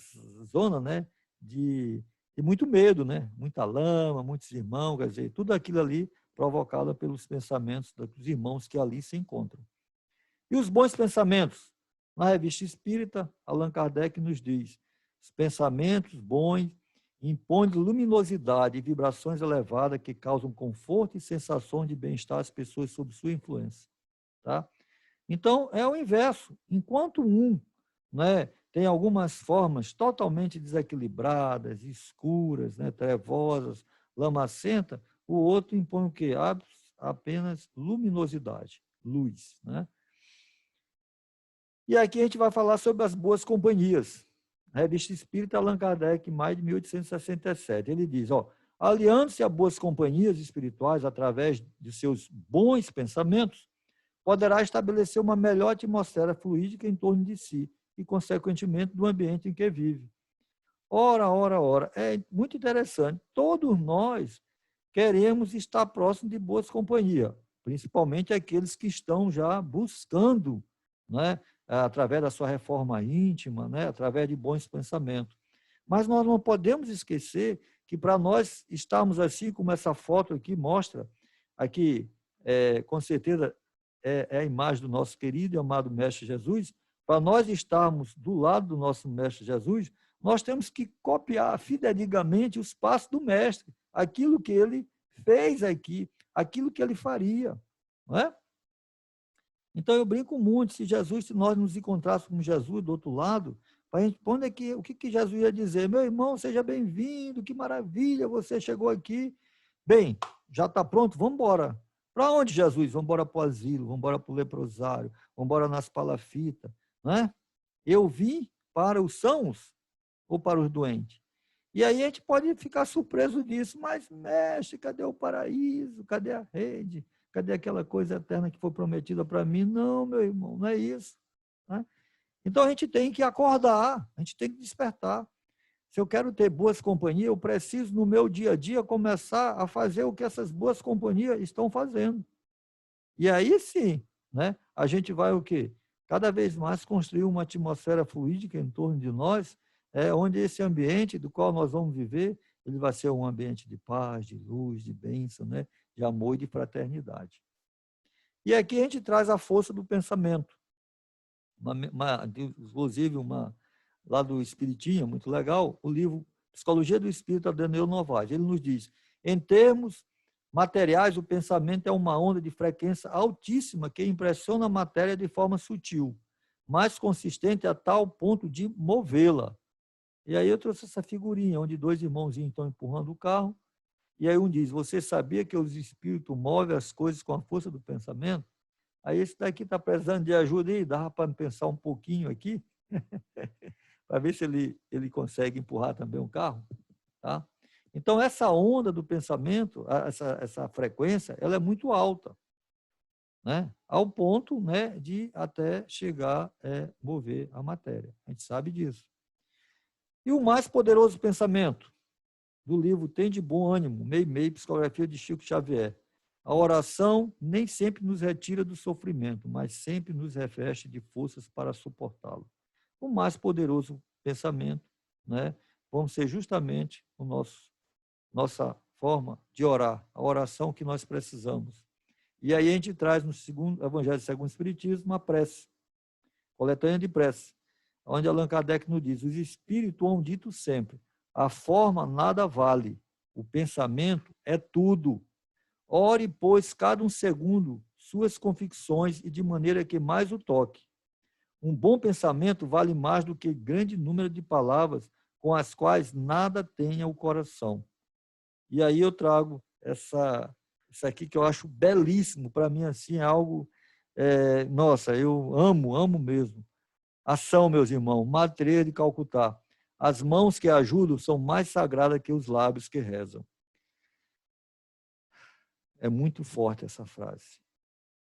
zona, né, de muito medo, né? Muita lama, muitos irmãos, quer dizer, tudo aquilo ali provocada pelos pensamentos dos irmãos que ali se encontram. E os bons pensamentos? Na Revista Espírita, Allan Kardec nos diz: os pensamentos bons impõem luminosidade e vibrações elevadas que causam conforto e sensação de bem-estar às pessoas sob sua influência. Tá? Então, é o inverso. Enquanto né, tem algumas formas totalmente desequilibradas, escuras, né, trevosas, lamacenta, o outro impõe o quê? Apenas luminosidade, luz. Né? E aqui a gente vai falar sobre as boas companhias. A Revista Espírita, Allan Kardec, em maio de 1867. Ele diz, aliando-se a boas companhias espirituais através de seus bons pensamentos, poderá estabelecer uma melhor atmosfera fluídica em torno de si e, consequentemente, do ambiente em que vive. Ora. É muito interessante. Todos nós queremos estar próximo de boas companhias, principalmente aqueles que estão já buscando, né, através da sua reforma íntima, né, através de bons pensamentos. Mas nós não podemos esquecer que para nós estarmos assim, como essa foto aqui mostra, aqui, com certeza, é a imagem do nosso querido e amado Mestre Jesus, para nós estarmos do lado do nosso Mestre Jesus, nós temos que copiar fidedigamente os passos do Mestre, aquilo que ele fez aqui, aquilo que ele faria. Não é? Então, eu brinco muito, se nós nos encontrássemos com Jesus do outro lado, o que Jesus ia dizer? Meu irmão, seja bem-vindo, que maravilha, você chegou aqui. Bem, já está pronto, vamos embora. Para onde, Jesus? Vamos embora para o asilo, vamos embora para o leprosário, vamos embora nas palafitas. Né? Eu vim para os sãos ou para os doentes? E aí a gente pode ficar surpreso disso, mas, mestre, cadê o paraíso? Cadê a rede? Cadê aquela coisa eterna que foi prometida para mim? Não, meu irmão, não é isso. Né? Então a gente tem que acordar, a gente tem que despertar. Se eu quero ter boas companhias, eu preciso, no meu dia a dia, começar a fazer o que essas boas companhias estão fazendo. E aí sim, né, a gente vai o quê? Cada vez mais construir uma atmosfera fluídica em torno de nós, onde esse ambiente do qual nós vamos viver, ele vai ser um ambiente de paz, de luz, de bênção, né, de amor e de fraternidade. E aqui a gente traz a força do pensamento. Inclusive, lá do Espiritinho, muito legal, o livro Psicologia do Espírito, a Daniel Novaes. Ele nos diz, em termos materiais, o pensamento é uma onda de frequência altíssima que impressiona a matéria de forma sutil, mais consistente a tal ponto de movê-la. E aí eu trouxe essa figurinha, onde dois irmãozinhos estão empurrando o carro, e aí um diz, você sabia que os espíritos movem as coisas com a força do pensamento? Aí esse daqui está precisando de ajuda aí, dá para pensar um pouquinho aqui, para ver se ele consegue empurrar também um carro. Tá? Então, essa onda do pensamento, essa frequência, ela é muito alta, né? Ao ponto, né, de até chegar a mover a matéria. A gente sabe disso. E o mais poderoso pensamento do livro Tem de Bom Ânimo, Meio, Psicografia de Chico Xavier. A oração nem sempre nos retira do sofrimento, mas sempre nos reveste de forças para suportá-lo. O mais poderoso pensamento, né, vamos ser justamente nossa forma de orar, a oração que nós precisamos. E aí a gente traz no segundo Evangelho segundo o Espiritismo uma prece, coletânea de prece, onde Allan Kardec nos diz, os espíritos hão dito sempre, a forma nada vale, o pensamento é tudo. Ore, pois, cada um segundo suas convicções e de maneira que mais o toque. Um bom pensamento vale mais do que grande número de palavras com as quais nada tenha o coração. E aí eu trago isso aqui que eu acho belíssimo, para mim assim é algo, nossa, eu amo mesmo. Ação, meus irmãos, Madre Teresa de Calcutá. As mãos que ajudam são mais sagradas que os lábios que rezam. É muito forte essa frase.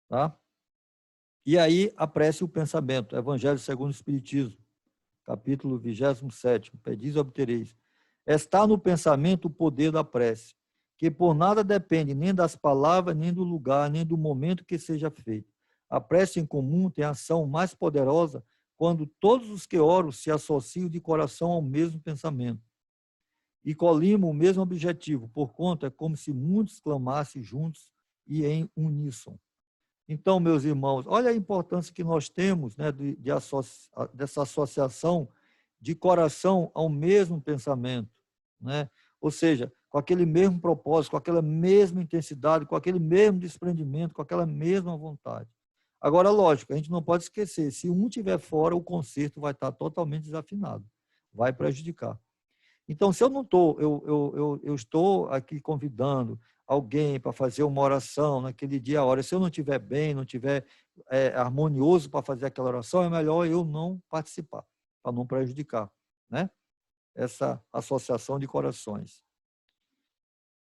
Tá? E aí, a prece e o pensamento. Evangelho segundo o Espiritismo, capítulo 27. Pedis e obtereis. Está no pensamento o poder da prece, que por nada depende nem das palavras, nem do lugar, nem do momento que seja feito. A prece em comum tem ação mais poderosa quando todos os que oram se associam de coração ao mesmo pensamento e colimam o mesmo objetivo. Porquanto, é como se muitos clamassem juntos e em uníssono. Então, meus irmãos, olha a importância que nós temos, né, dessa associação de coração ao mesmo pensamento, né? Ou seja, com aquele mesmo propósito, com aquela mesma intensidade, com aquele mesmo desprendimento, com aquela mesma vontade. Agora, lógico, a gente não pode esquecer, se um estiver fora, o concerto vai estar totalmente desafinado, vai prejudicar. Então, se eu não estou, eu estou aqui convidando alguém para fazer uma oração naquele dia, a hora, se eu não estiver bem, não estiver harmonioso para fazer aquela oração, é melhor eu não participar, para não prejudicar, né? Essa associação de corações.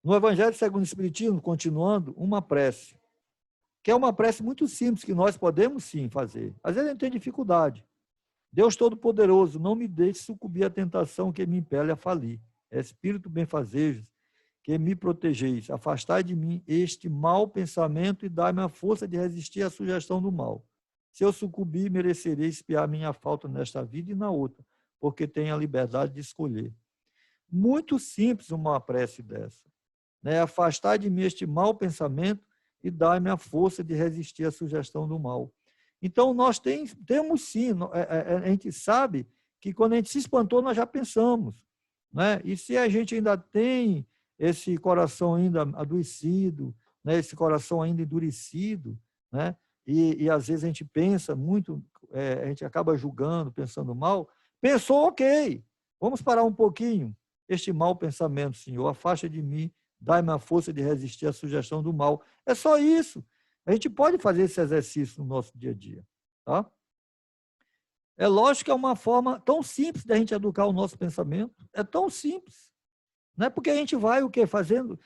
No Evangelho segundo o Espiritismo, continuando, uma prece, que é uma prece muito simples, que nós podemos sim fazer. Às vezes a gente tem dificuldade. Deus Todo-Poderoso, não me deixe sucumbir à tentação que me impele a falir. Espírito benfazejo, que me protegeis, afastai de mim este mau pensamento e dai-me a força de resistir à sugestão do mal. Se eu sucumbir, merecerei expiar minha falta nesta vida e na outra, porque tenho a liberdade de escolher. Muito simples uma prece dessa, né? Afastai de mim este mau pensamento e dai-me a força de resistir à sugestão do mal. Então, nós temos sim, a gente sabe que quando a gente se espantou, nós já pensamos, né? E se a gente ainda tem esse coração ainda adoecido, né? Esse coração ainda endurecido, né? E às vezes a gente pensa muito, a gente acaba julgando, pensando mal, pensou, ok, vamos parar um pouquinho. Este mau pensamento, Senhor, afasta de mim, dai-me a força de resistir à sugestão do mal. É só isso. A gente pode fazer esse exercício no nosso dia a dia, tá? É lógico que é uma forma tão simples de a gente educar o nosso pensamento, é tão simples, né? Porque a gente vai o quê? Fazendo,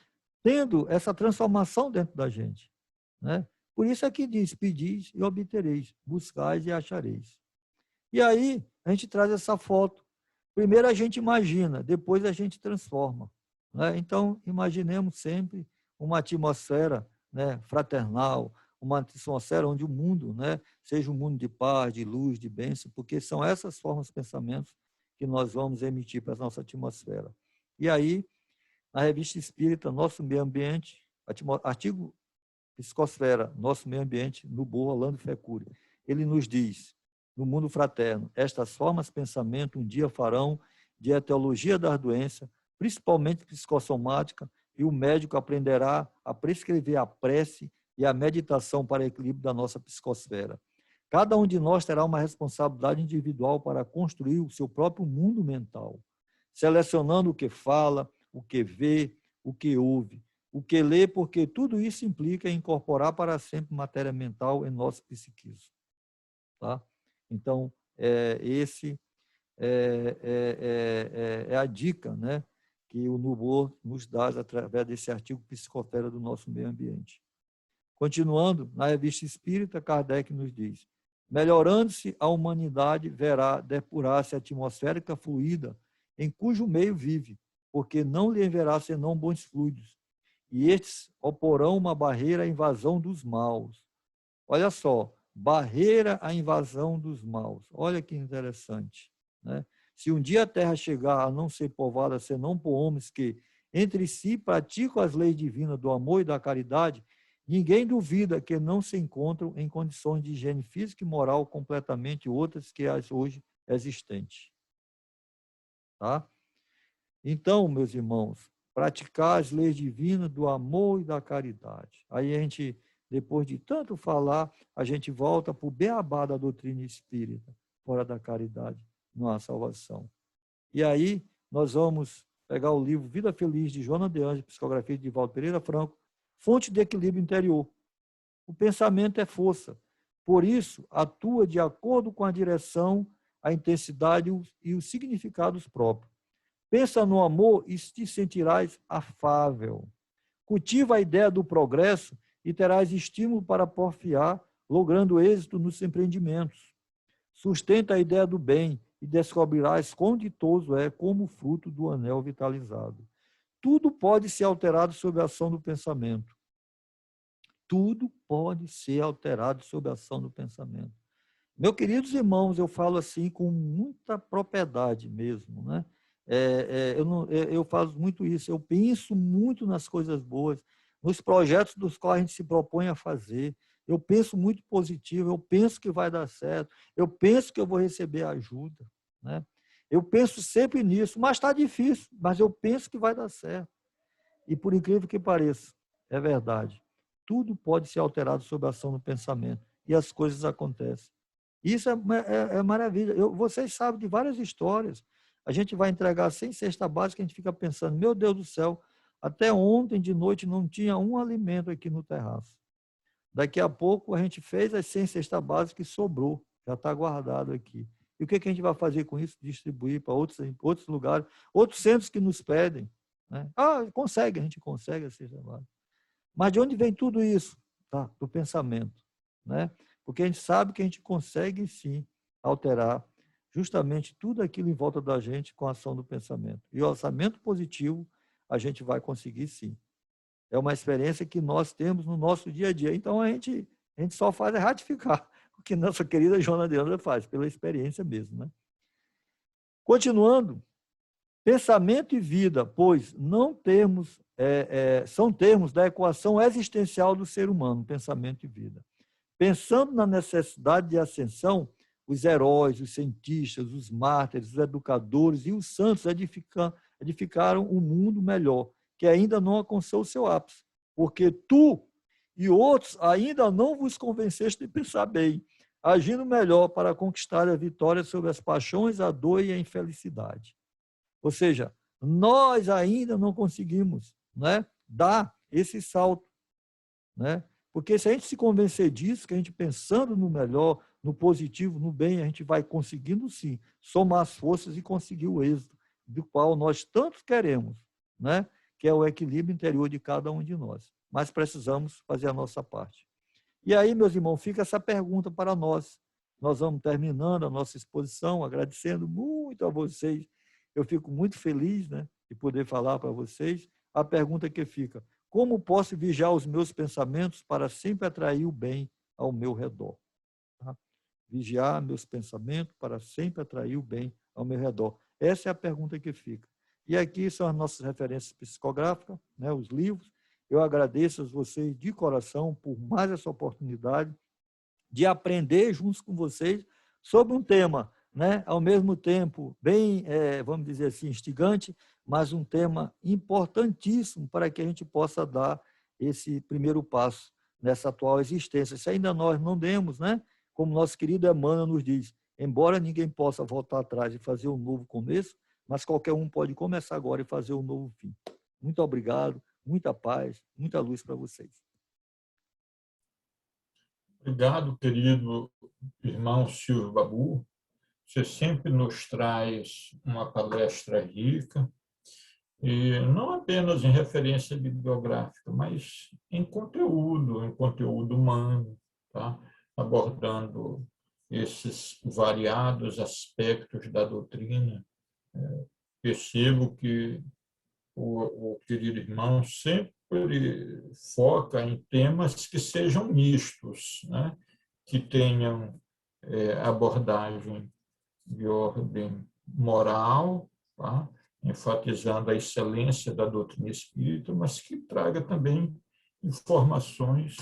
tendo essa transformação dentro da gente, né? Por isso é que diz, pedis e obtereis, buscais e achareis. E aí, a gente traz essa foto. Primeiro a gente imagina, depois a gente transforma, né? Então, imaginemos sempre uma atmosfera, né, fraternal, uma atmosfera onde o mundo, né, seja um mundo de paz, de luz, de bênção, porque são essas formas de pensamento que nós vamos emitir para a nossa atmosfera. E aí, na Revista Espírita, Nosso Meio Ambiente, artigo Psicosfera, Nosso Meio Ambiente, no Boa Orlando Fecuri, ele nos diz, no mundo fraterno, estas formas de pensamento um dia farão de etiologia das doenças, principalmente psicossomática, e o médico aprenderá a prescrever a prece e a meditação para o equilíbrio da nossa psicosfera. Cada um de nós terá uma responsabilidade individual para construir o seu próprio mundo mental, selecionando o que fala, o que vê, o que ouve, o que lê, porque tudo isso implica em incorporar para sempre matéria mental em nosso psiquismo. Tá? Então, esse é a dica, né, que o Nubor nos dá através desse artigo Psicosfera do Nosso Meio Ambiente. Continuando, na Revista Espírita, Kardec nos diz, melhorando-se a humanidade, verá depurar-se a atmosférica fluida em cujo meio vive, porque não lhe haverá senão bons fluidos, e estes oporão uma barreira à invasão dos maus. Olha só, barreira à invasão dos maus. Olha que interessante, né? Se um dia a terra chegar a não ser povoada senão por homens que entre si praticam as leis divinas do amor e da caridade, ninguém duvida que não se encontram em condições de higiene física e moral completamente outras que as hoje existentes. Tá? Então, meus irmãos, praticar as leis divinas do amor e da caridade. Aí a gente, depois de tanto falar, a gente volta para o beabá da doutrina espírita. Fora da caridade não há salvação. E aí nós vamos pegar o livro Vida Feliz, de Joana de Anjos, psicografia de Valdo Pereira Franco, fonte de equilíbrio interior. O pensamento é força. Por isso, atua de acordo com a direção, a intensidade e os significados próprios. Pensa no amor e te sentirás afável. Cultiva a ideia do progresso e terás estímulo para porfiar, logrando êxito nos empreendimentos. Sustenta a ideia do bem e descobrirás quão ditoso é como fruto do anel vitalizado. Tudo pode ser alterado sob a ação do pensamento. Tudo pode ser alterado sob a ação do pensamento. Meus queridos irmãos, eu falo assim com muita propriedade mesmo, né? Eu faço muito isso, eu penso muito nas coisas boas, nos projetos dos quais a gente se propõe a fazer. Eu penso muito positivo, eu penso que vai dar certo, eu penso que eu vou receber ajuda, né? Eu penso sempre nisso, mas está difícil, mas eu penso que vai dar certo. E por incrível que pareça, é verdade. Tudo pode ser alterado sob a ação do pensamento e as coisas acontecem. Isso é maravilha. Vocês sabem de várias histórias. A gente vai entregar 100 cesta básica, a gente fica pensando, meu Deus do céu, até ontem de noite não tinha um alimento aqui no terraço. Daqui a pouco a gente fez as 100 cesta básica e sobrou, já está guardado aqui. E o que a gente vai fazer com isso? Distribuir para outros lugares, outros centros que nos pedem. Né? A gente consegue a cesta básica. Mas de onde vem tudo isso? Tá, do pensamento. Né? Porque a gente sabe que a gente consegue, sim, alterar justamente tudo aquilo em volta da gente com a ação do pensamento. E o orçamento positivo a gente vai conseguir, sim. É uma experiência que nós temos no nosso dia a dia. Então, a gente só faz é ratificar o que nossa querida Joana de Ângeles faz, pela experiência mesmo. Né? Continuando, pensamento e vida, pois não termos, são termos da equação existencial do ser humano, pensamento e vida. Pensando na necessidade de ascensão, os heróis, os cientistas, os mártires, os educadores e os santos edificaram um mundo melhor, que ainda não alcançou o seu ápice, porque tu e outros ainda não vos convenceste de pensar bem, agindo melhor para conquistar a vitória sobre as paixões, a dor e a infelicidade. Ou seja, nós ainda não conseguimos, né, dar esse salto, né? Porque se a gente se convencer disso, que a gente pensando no melhor, no positivo, no bem, a gente vai conseguindo sim somar as forças e conseguir o êxito do qual nós tanto queremos, né? Que é o equilíbrio interior de cada um de nós. Mas precisamos fazer a nossa parte. E aí, meus irmãos, fica essa pergunta para nós. Nós vamos terminando a nossa exposição, agradecendo muito a vocês. Eu fico muito feliz, né, de poder falar para vocês. A pergunta que fica: como posso vigiar os meus pensamentos para sempre atrair o bem ao meu redor? Tá? Vigiar meus pensamentos para sempre atrair o bem ao meu redor. Essa é a pergunta que fica. E aqui são as nossas referências psicográficas, né, os livros. Eu agradeço a vocês de coração por mais essa oportunidade de aprender juntos com vocês sobre um tema, né, ao mesmo tempo bem, vamos dizer assim, instigante, mas um tema importantíssimo para que a gente possa dar esse primeiro passo nessa atual existência. Se ainda nós não demos, né, como nosso querido Emmanuel nos diz, embora ninguém possa voltar atrás e fazer um novo começo, mas qualquer um pode começar agora e fazer um novo fim. Muito obrigado, muita paz, muita luz para vocês. Obrigado, querido irmão Silvio Babu. Você sempre nos traz uma palestra rica, e não apenas em referência bibliográfica, mas em conteúdo humano, tá? Abordando esses variados aspectos da doutrina. Percebo que o querido irmão sempre foca em temas que sejam mistos, né? Que tenham abordagem de ordem moral, tá? Enfatizando a excelência da doutrina espírita, mas que traga também informações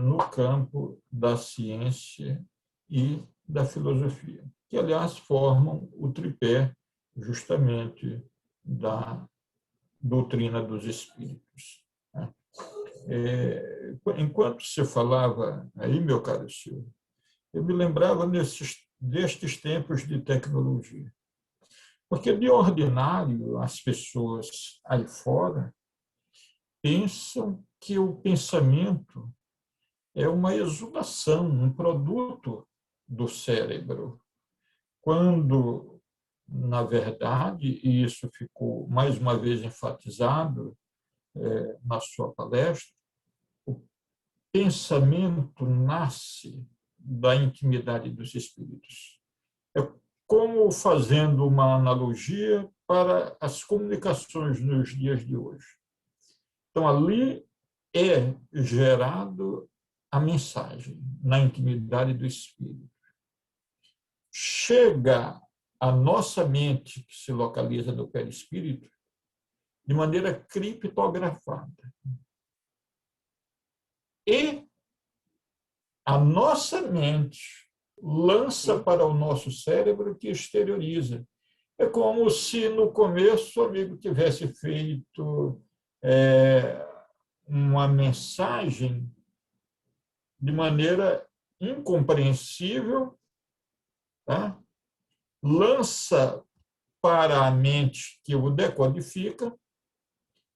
no campo da ciência e da filosofia, que, aliás, formam o tripé justamente da doutrina dos espíritos. Enquanto você falava aí, meu caro Silvio, eu me lembrava destes tempos de tecnologia. Porque, de ordinário, as pessoas aí fora pensam que o pensamento é uma exudação, um produto do cérebro, quando, na verdade, e isso ficou mais uma vez enfatizado na sua palestra, o pensamento nasce da intimidade dos espíritos. É como fazendo uma analogia para as comunicações nos dias de hoje. Então, ali é gerado a mensagem na intimidade do espírito. Chega à nossa mente, que se localiza no perispírito, de maneira criptografada. e a nossa mente lança para o nosso cérebro que exterioriza. É como se no começo o amigo tivesse feito uma mensagem de maneira incompreensível, tá? Lança para a mente que o decodifica,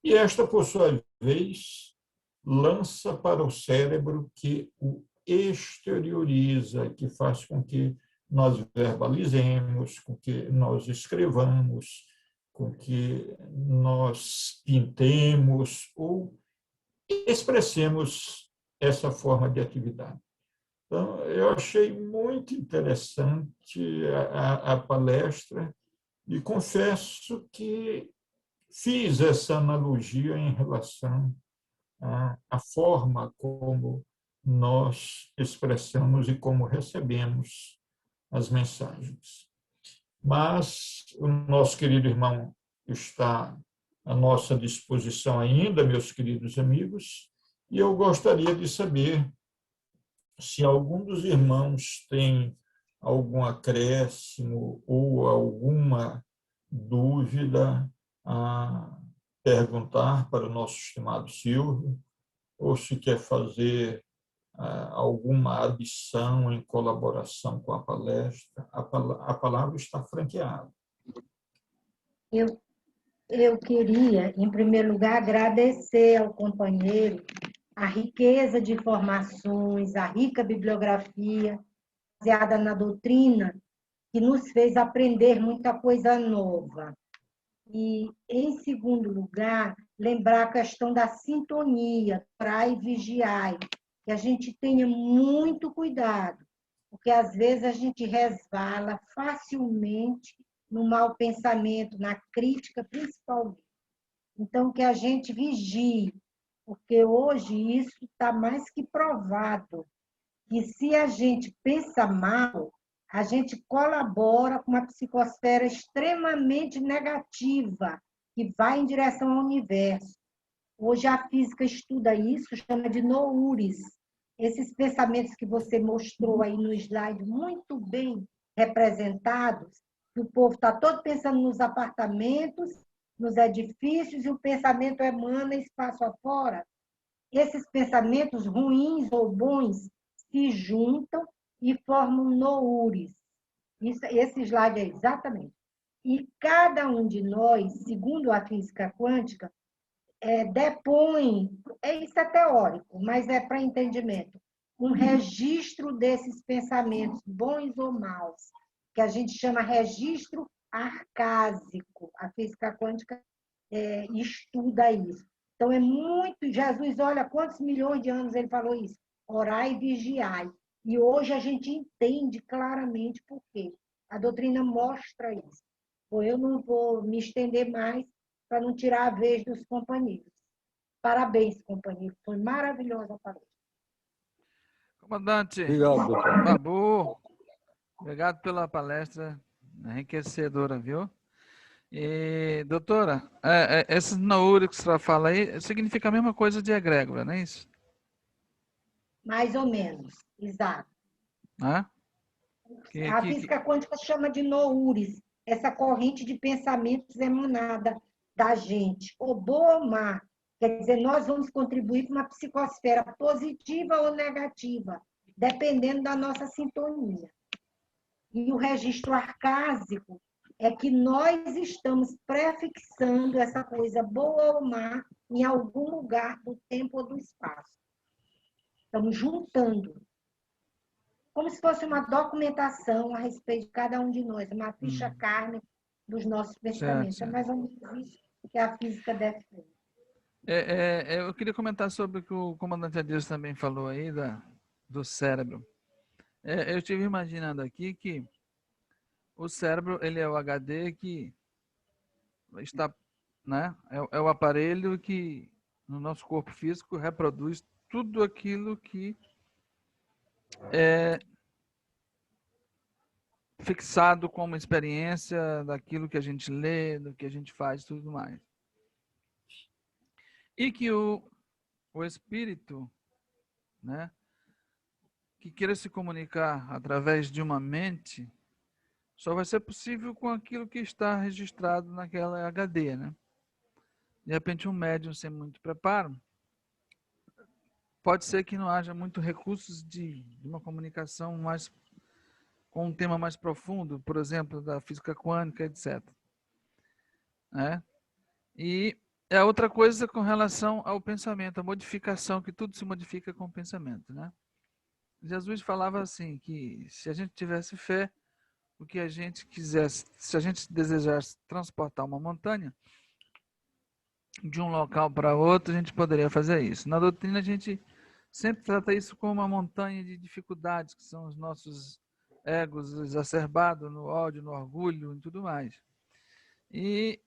e esta, por sua vez, lança para o cérebro que o exterioriza, que faz com que nós verbalizemos, com que nós escrevamos, com que nós pintemos ou expressemos essa forma de atividade. Então, eu achei muito interessante a palestra e confesso que fiz essa analogia em relação à forma como nós expressamos e como recebemos as mensagens. Mas o nosso querido irmão está à nossa disposição ainda, meus queridos amigos, e eu gostaria de saber se algum dos irmãos tem algum acréscimo ou alguma dúvida a perguntar para o nosso estimado Silvio, ou se quer fazer alguma adição em colaboração com a palestra, a palavra está franqueada. Eu queria, em primeiro lugar, agradecer ao companheiro a riqueza de informações, a rica bibliografia baseada na doutrina, que nos fez aprender muita coisa nova. E, em segundo lugar, lembrar a questão da sintonia, orai e vigiai, que a gente tenha muito cuidado, porque às vezes a gente resvala facilmente no mau pensamento, na crítica principalmente. Então, que a gente vigie, porque hoje isso está mais que provado, que se a gente pensa mal, a gente colabora com uma psicosfera extremamente negativa, que vai em direção ao universo. Hoje a física estuda isso, chama de noures. Esses pensamentos que você mostrou aí no slide, muito bem representados, que o povo está todo pensando nos apartamentos, nos edifícios, e o pensamento emana espaço afora. Esses pensamentos ruins ou bons se juntam e formam noures. Esse slide é exatamente. E cada um de nós, segundo a física quântica, depõe, isso é teórico, mas é para entendimento, um registro desses pensamentos, bons ou maus, que a gente chama registro arcásico. A física quântica estuda isso. Então, é muito... Jesus, olha quantos milhões de anos ele falou isso. Orai e vigiai. E hoje a gente entende claramente por quê. A doutrina mostra isso. Bom, eu não vou me estender mais para não tirar a vez dos companheiros. Parabéns, companheiro. Foi maravilhosa a palestra. Comandante Obrigado, doutor. Babu, obrigado pela palestra enriquecedora, viu? E, doutora, esses naúrios que você fala aí, significa a mesma coisa de egrégora, não é isso? Mais ou menos, exato. Ah? A física quântica chama de noures, essa corrente de pensamentos emanada da gente, ou boa ou má. Quer dizer, nós vamos contribuir para uma psicosfera positiva ou negativa, dependendo da nossa sintonia. E o registro arcásico é que nós estamos prefixando essa coisa boa ou má em algum lugar do tempo ou do espaço. Estamos juntando. Como se fosse uma documentação a respeito de cada um de nós, uma ficha kármica dos nossos pensamentos. Certo. É mais ou menos isso que a física defende. Eu queria comentar sobre o que o comandante Adilson também falou aí do cérebro. Eu estive imaginando aqui que o cérebro, ele é o HD que está, né? É o aparelho que no nosso corpo físico reproduz tudo aquilo que é fixado como experiência daquilo que a gente lê, do que a gente faz e tudo mais. E que o espírito, né, que queira se comunicar através de uma mente, só vai ser possível com aquilo que está registrado naquela HD, né? De repente, um médium sem muito preparo, pode ser que não haja muito recursos de uma comunicação mais com um tema mais profundo, por exemplo, da física quântica, etc. Né? E é outra coisa com relação ao pensamento, a modificação, que tudo se modifica com o pensamento, né? Jesus falava assim, que se a gente tivesse fé, o que a gente quisesse, se a gente desejasse transportar uma montanha de um local para outro, a gente poderia fazer isso. Na doutrina, a gente sempre trata isso como uma montanha de dificuldades, que são os nossos egos exacerbados no ódio, no orgulho e tudo mais. E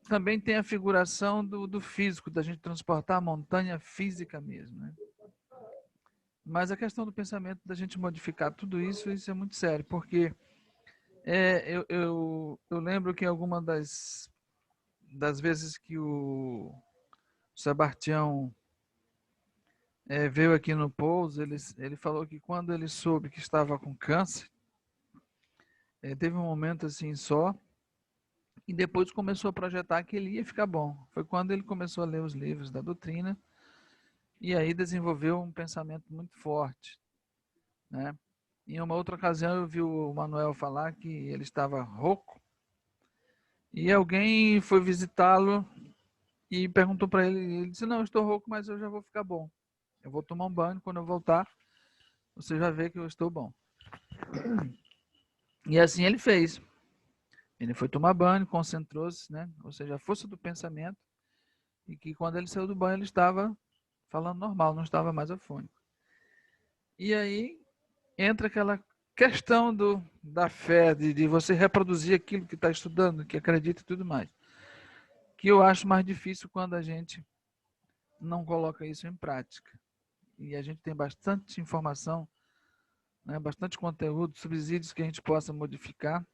também tem a figuração do físico, da gente transportar a montanha física mesmo, né? Mas a questão do pensamento, da gente modificar tudo isso, isso é muito sério, porque eu lembro que alguma das vezes que o Sebastião veio aqui no Pouso, ele falou que quando ele soube que estava com câncer, teve um momento assim só, e depois começou a projetar que ele ia ficar bom. Foi quando ele começou a ler os livros da doutrina, e aí desenvolveu um pensamento muito forte, né? Em uma outra ocasião eu vi o Manuel falar que ele estava rouco, e alguém foi visitá-lo e perguntou para ele, ele disse, não, eu estou rouco, mas eu já vou ficar bom. Eu vou tomar um banho, quando eu voltar, você já vê que eu estou bom. E assim ele fez. Ele foi tomar banho, concentrou-se, né? Ou seja, a força do pensamento, e que quando ele saiu do banho ele estava falando normal, não estava mais afônico. E aí entra aquela questão da fé, de você reproduzir aquilo que está estudando, que acredita e tudo mais. Que eu acho mais difícil quando a gente não coloca isso em prática. E a gente tem bastante informação, né, bastante conteúdo, subsídios que a gente possa modificar,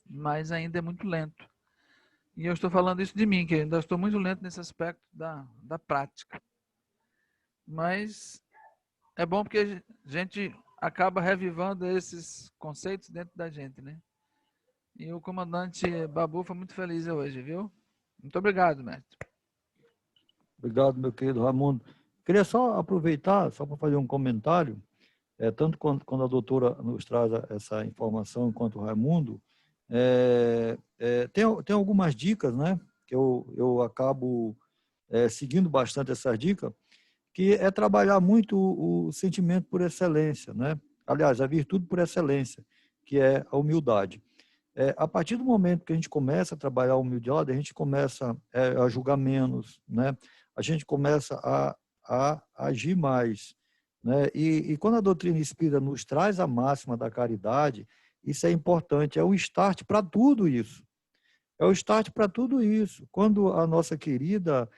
mas ainda é muito lento. E eu estou falando isso de mim, que ainda estou muito lento nesse aspecto da prática. Mas é bom porque a gente acaba revivando esses conceitos dentro da gente, né? E o comandante Babu foi muito feliz hoje, viu? Muito obrigado, mestre. Obrigado, meu querido Raimundo. Queria só aproveitar, só para fazer um comentário, tanto quando a doutora nos traz essa informação, quanto o Raimundo, tem algumas dicas, né, que eu acabo seguindo bastante essas dicas, que é trabalhar muito o sentimento por excelência, né? Aliás, a virtude por excelência, que é a humildade. A partir do momento que a gente começa a trabalhar a humildade, a gente começa a julgar menos, né? A gente começa a agir mais, né? E quando a doutrina espírita nos traz a máxima da caridade, isso é importante, é um start para tudo isso. É o start para tudo isso. Quando a nossa querida,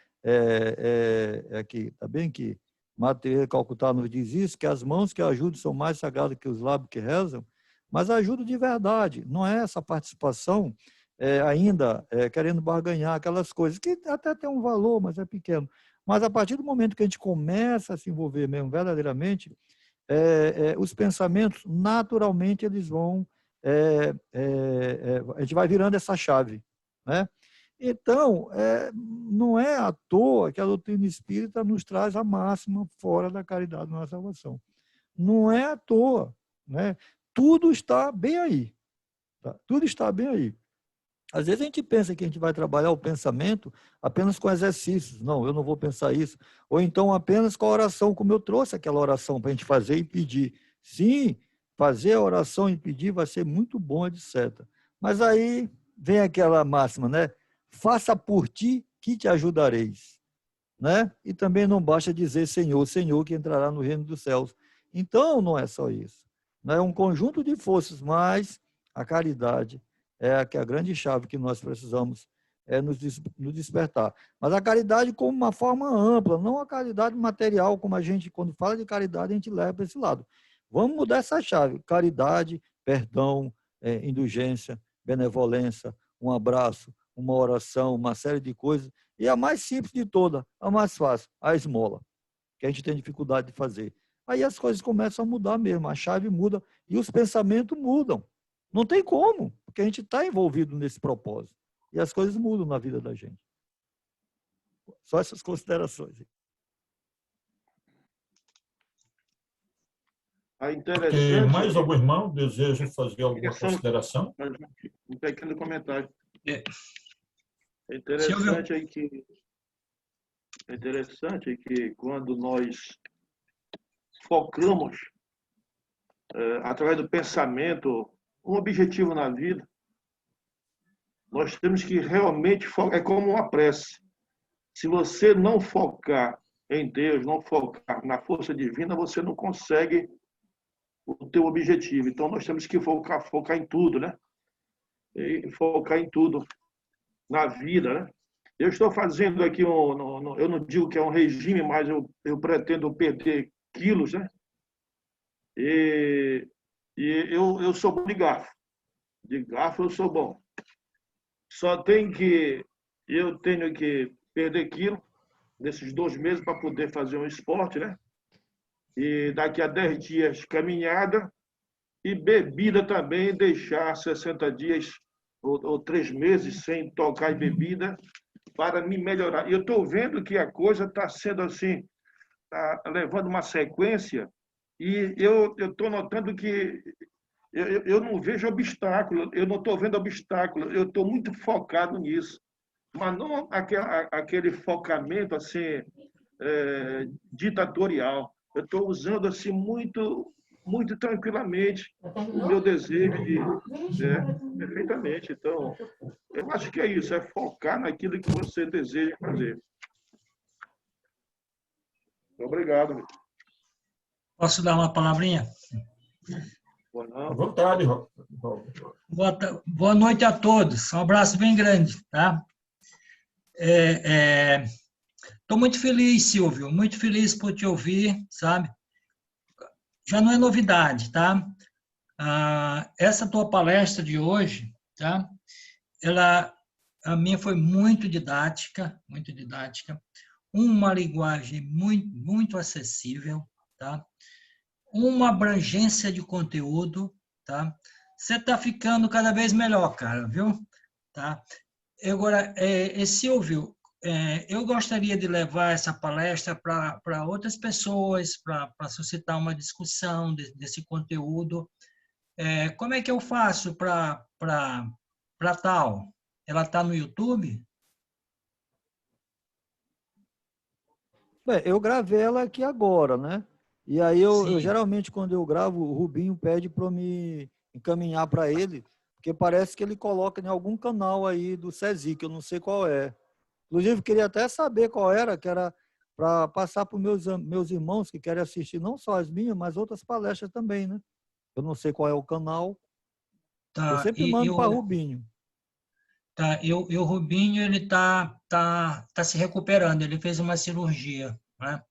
aqui, tá bem que Matheus Calcutá nos diz isso, que as mãos que ajudam são mais sagradas que os lábios que rezam, mas ajuda de verdade, não é essa participação ainda querendo barganhar aquelas coisas, que até tem um valor, mas é pequeno. Mas a partir do momento que a gente começa a se envolver mesmo verdadeiramente, os pensamentos, naturalmente, eles vão... a gente vai virando essa chave, né? Então, não é à toa que a doutrina espírita nos traz a máxima fora da caridade na salvação. Não é à toa, né? Tudo está bem aí. Tá? Tudo está bem aí. Às vezes a gente pensa que a gente vai trabalhar o pensamento apenas com exercícios. Não, eu não vou pensar isso. Ou então apenas com a oração, como eu trouxe aquela oração para a gente fazer e pedir. Sim, fazer a oração e pedir vai ser muito bom, etc. Mas aí vem aquela máxima, né? Faça por ti que te ajudareis. Né? E também não basta dizer Senhor, Senhor, que entrará no reino dos céus. Então, não é só isso. Não é um conjunto de forças, mas a caridade é a grande chave que nós precisamos nos despertar. Mas a caridade como uma forma ampla, não a caridade material, como a gente, quando fala de caridade, a gente leva para esse lado. Vamos mudar essa chave. Caridade, perdão, indulgência, benevolência, um abraço, uma oração, uma série de coisas. E a mais simples de toda, a mais fácil, a esmola. que a gente tem dificuldade de fazer. Aí as coisas começam a mudar mesmo, a chave muda e os pensamentos mudam. Não tem como, porque a gente está envolvido nesse propósito. E as coisas mudam na vida da gente. Só essas considerações. Ok, mais algum irmão deseja fazer alguma consideração? Um pequeno comentário. É. É interessante que quando nós focamos, através do pensamento, um objetivo na vida, nós temos que realmente focar. É como uma prece. Se você não focar em Deus, não focar na força divina, você não consegue o teu objetivo. Então, nós temos que focar em tudo, né? E focar em tudo na vida, né? Eu estou fazendo aqui, eu não digo que é um regime, mas eu pretendo perder quilos, né? E eu sou bom de garfo. De garfo eu sou bom. Eu tenho que perder quilo nesses 2 meses para poder fazer um esporte, né? E daqui a 10 dias caminhada e bebida também, deixar 60 dias ou 3 meses sem tocar em bebida para me melhorar. E eu estou vendo que a coisa está sendo assim, está levando uma sequência e eu estou notando que eu não vejo obstáculo, eu não estou vendo obstáculo, eu estou muito focado nisso. Mas não aquele focamento assim, ditatorial. Eu estou usando assim muito, muito tranquilamente o meu desejo perfeitamente. Então, eu acho que é isso, é focar naquilo que você deseja fazer. Obrigado. Posso dar uma palavrinha? À vontade, Rob. Boa noite a todos. Um abraço bem grande, tá? Estou muito feliz, Silvio, muito feliz por te ouvir, sabe? Já não é novidade, tá? Essa tua palestra de hoje, tá? A minha foi muito didática, uma linguagem muito, muito acessível, tá? Uma abrangência de conteúdo, tá? Você está ficando cada vez melhor, cara, viu? Tá? Agora, Silvio, eu gostaria de levar essa palestra para outras pessoas, para suscitar uma discussão desse conteúdo. Como é que eu faço para tal? Ela está no YouTube? Bem, eu gravei ela aqui agora, né? E aí eu geralmente, quando eu gravo, o Rubinho pede para me encaminhar para ele, porque parece que ele coloca em algum canal aí do SESI, que eu não sei qual é. Inclusive, queria até saber qual era, que era para passar para os meus irmãos que querem assistir não só as minhas, mas outras palestras também, né? Eu não sei qual é o canal. Tá, eu sempre mando para Rubinho. Tá, e o Rubinho, ele tá se recuperando, ele fez uma cirurgia, né?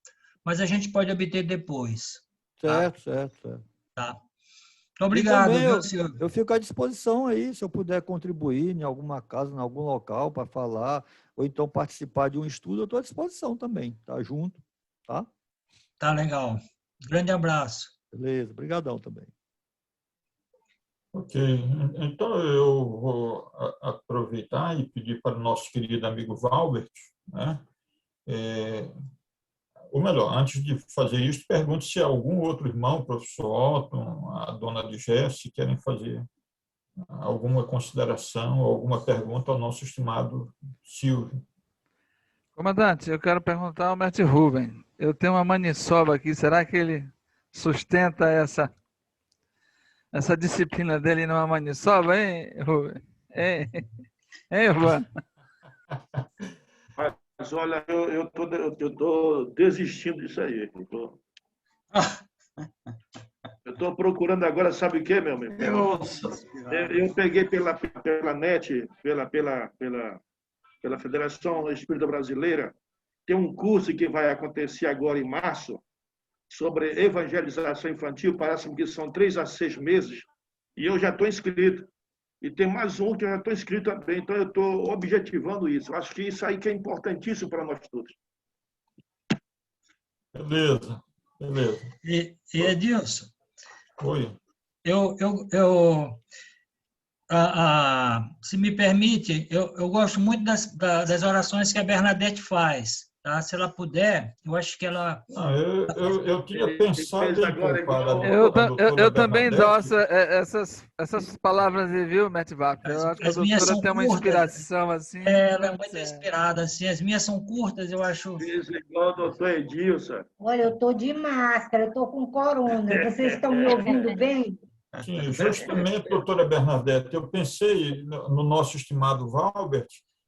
Mas a gente pode obter depois. Certo. Tá. Muito obrigado, também viu, Silvio? eu fico à disposição aí, se eu puder contribuir em alguma casa, em algum local para falar, ou então participar de um estudo, eu estou à disposição também, tá junto, tá? Tá legal. Grande abraço. Beleza, obrigadão também. Ok, então eu vou aproveitar e pedir para o nosso querido amigo Valbert, né? Ou melhor, antes de fazer isso, pergunte se algum outro irmão, o professor Otton, a dona de Jesse, querem fazer alguma consideração, alguma pergunta ao nosso estimado Silvio. Comandante, eu quero perguntar ao mestre Rubem. Eu tenho uma maniçoba aqui, será que ele sustenta essa disciplina dele numa maniçoba, hein, Rubem? Hein, Ivan? Mas olha, eu tô desistindo disso aí. Eu tô procurando agora, sabe o que, meu amigo? Eu peguei pela net, pela Federação Espírita Brasileira, tem um curso que vai acontecer agora em março sobre evangelização infantil, parece que são 3 a 6 meses, e eu já estou inscrito. E tem mais um que eu já estou inscrito também, então eu estou objetivando isso. Acho que isso aí que é importantíssimo para nós todos. Beleza, beleza. E Edilson, Oi. Se me permite, eu gosto muito das orações que a Bernadette faz. Tá? Se ela puder, eu acho que ela... Não, eu tinha Ele pensado fez em agora poupar igual. a doutora Eu também Bernadette. endosso essas palavras aí, viu, Matt Vap? Eu acho que a As minhas doutora são tem uma curtas, inspiração assim. ela é muito putz, inspirada, assim, as minhas são curtas, eu acho... Fez igual o doutor Edilson. Olha, eu estou de máscara, eu estou com corona. Vocês estão me ouvindo bem? Sim, justamente, doutora Bernadette, eu pensei no nosso estimado Valbert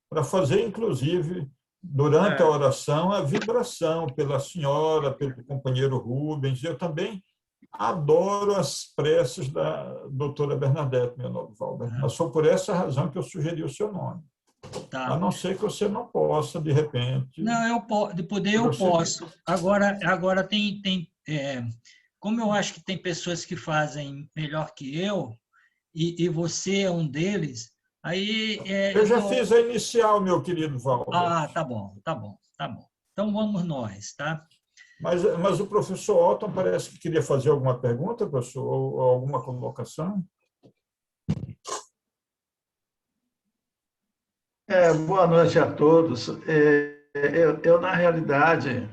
para fazer, inclusive, durante a oração, a vibração pela senhora, pelo companheiro Rubens. Eu também adoro as preces da doutora Bernadette, meu nome Valbert, mas foi por essa razão que eu sugeri o seu nome. Tá. A não ser que você não possa, de repente... Não, de poder eu posso. Agora como eu acho que tem pessoas que fazem melhor que eu, e você é um deles, aí... Eu já fiz a inicial, meu querido Valbert. Ah, tá bom. Então vamos nós, tá? Mas o professor Otton parece que queria fazer alguma pergunta, professor, ou alguma colocação? Boa noite a todos. Na realidade,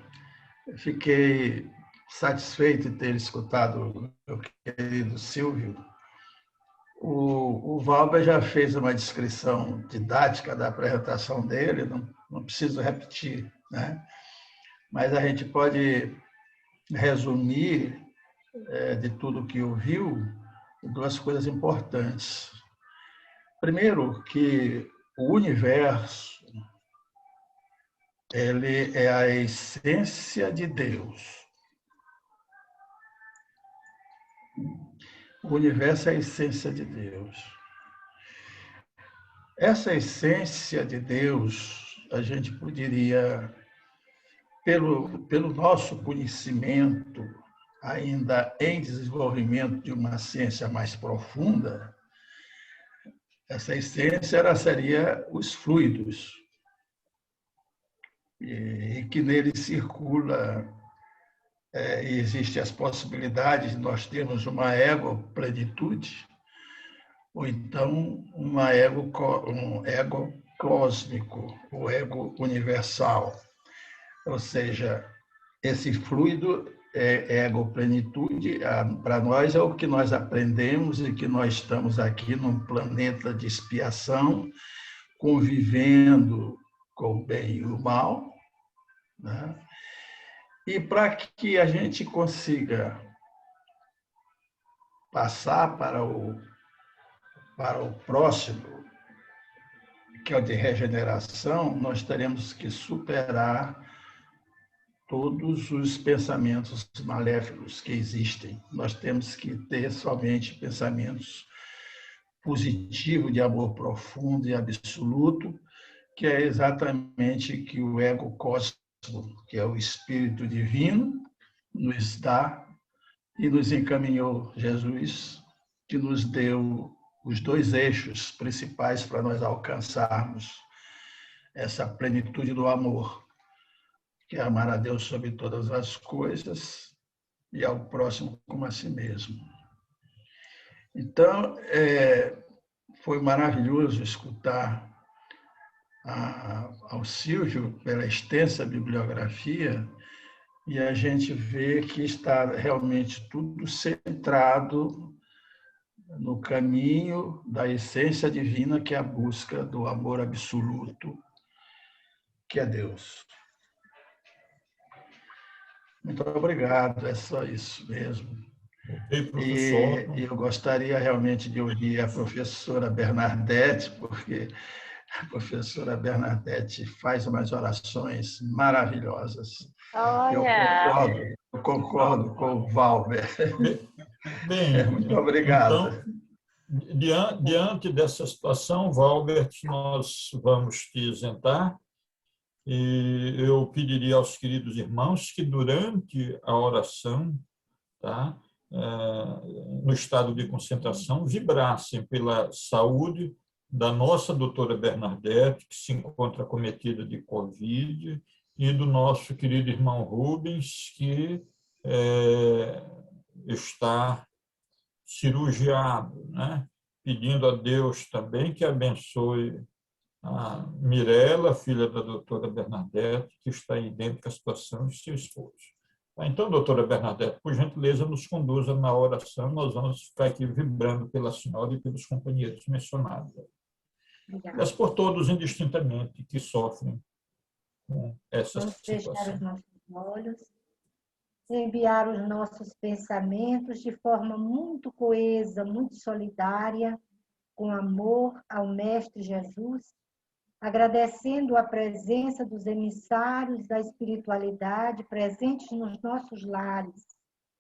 fiquei satisfeito de ter escutado o meu querido Silvio. O Valber já fez uma descrição didática da apresentação dele, não preciso repetir, né? Mas a gente pode resumir de tudo que ouviu duas coisas importantes. Primeiro, que o universo ele é a essência de Deus. O universo é a essência de Deus. Essa essência de Deus, a gente poderia, pelo nosso conhecimento, ainda em desenvolvimento de uma ciência mais profunda, essa essência seria os fluidos, e que nele circula, existem as possibilidades de nós termos uma ego-plenitude, ou então um ego cósmico, o ego universal. Ou seja, esse fluido é ego-plenitude, para nós é o que nós aprendemos e que nós estamos aqui num planeta de expiação, convivendo com o bem e o mal, né? E para que a gente consiga passar para o próximo, que é o de regeneração, nós teremos que superar todos os pensamentos maléficos que existem. Nós temos que ter somente pensamentos positivos, de amor profundo e absoluto, que é exatamente que o ego cósmico, que é o Espírito Divino, nos dá e nos encaminhou Jesus, que nos deu os dois eixos principais para nós alcançarmos essa plenitude do amor, que é amar a Deus sobre todas as coisas e ao próximo como a si mesmo. Então, foi maravilhoso escutar ao Silvio pela extensa bibliografia, e a gente vê que está realmente tudo centrado no caminho da essência divina, que é a busca do amor absoluto, que é Deus. Muito obrigado, é só isso mesmo. E eu gostaria realmente de ouvir a professora Bernadette, porque a professora Bernadette faz umas orações maravilhosas. Olha. Eu concordo com o Valber. Bem, muito obrigado. Então, diante dessa situação, Valber, nós vamos te isentar. E eu pediria aos queridos irmãos que, durante a oração, tá, no estado de concentração, vibrassem pela saúde da nossa doutora Bernadette, que se encontra acometida de Covid, e do nosso querido irmão Rubens, que está cirurgiado, né? Pedindo a Deus também que abençoe a Mirella, filha da doutora Bernadette, que está em idêntica situação, e seu esposo. Então, doutora Bernadette, por gentileza, nos conduza na oração. Nós vamos ficar aqui vibrando pela senhora e pelos companheiros mencionados. Mas por todos, indistintamente, que sofrem com essa Vamos fechar os situação. nossos olhos, enviar os nossos pensamentos de forma muito coesa, muito solidária, com amor ao Mestre Jesus, agradecendo a presença dos emissários da espiritualidade presentes nos nossos lares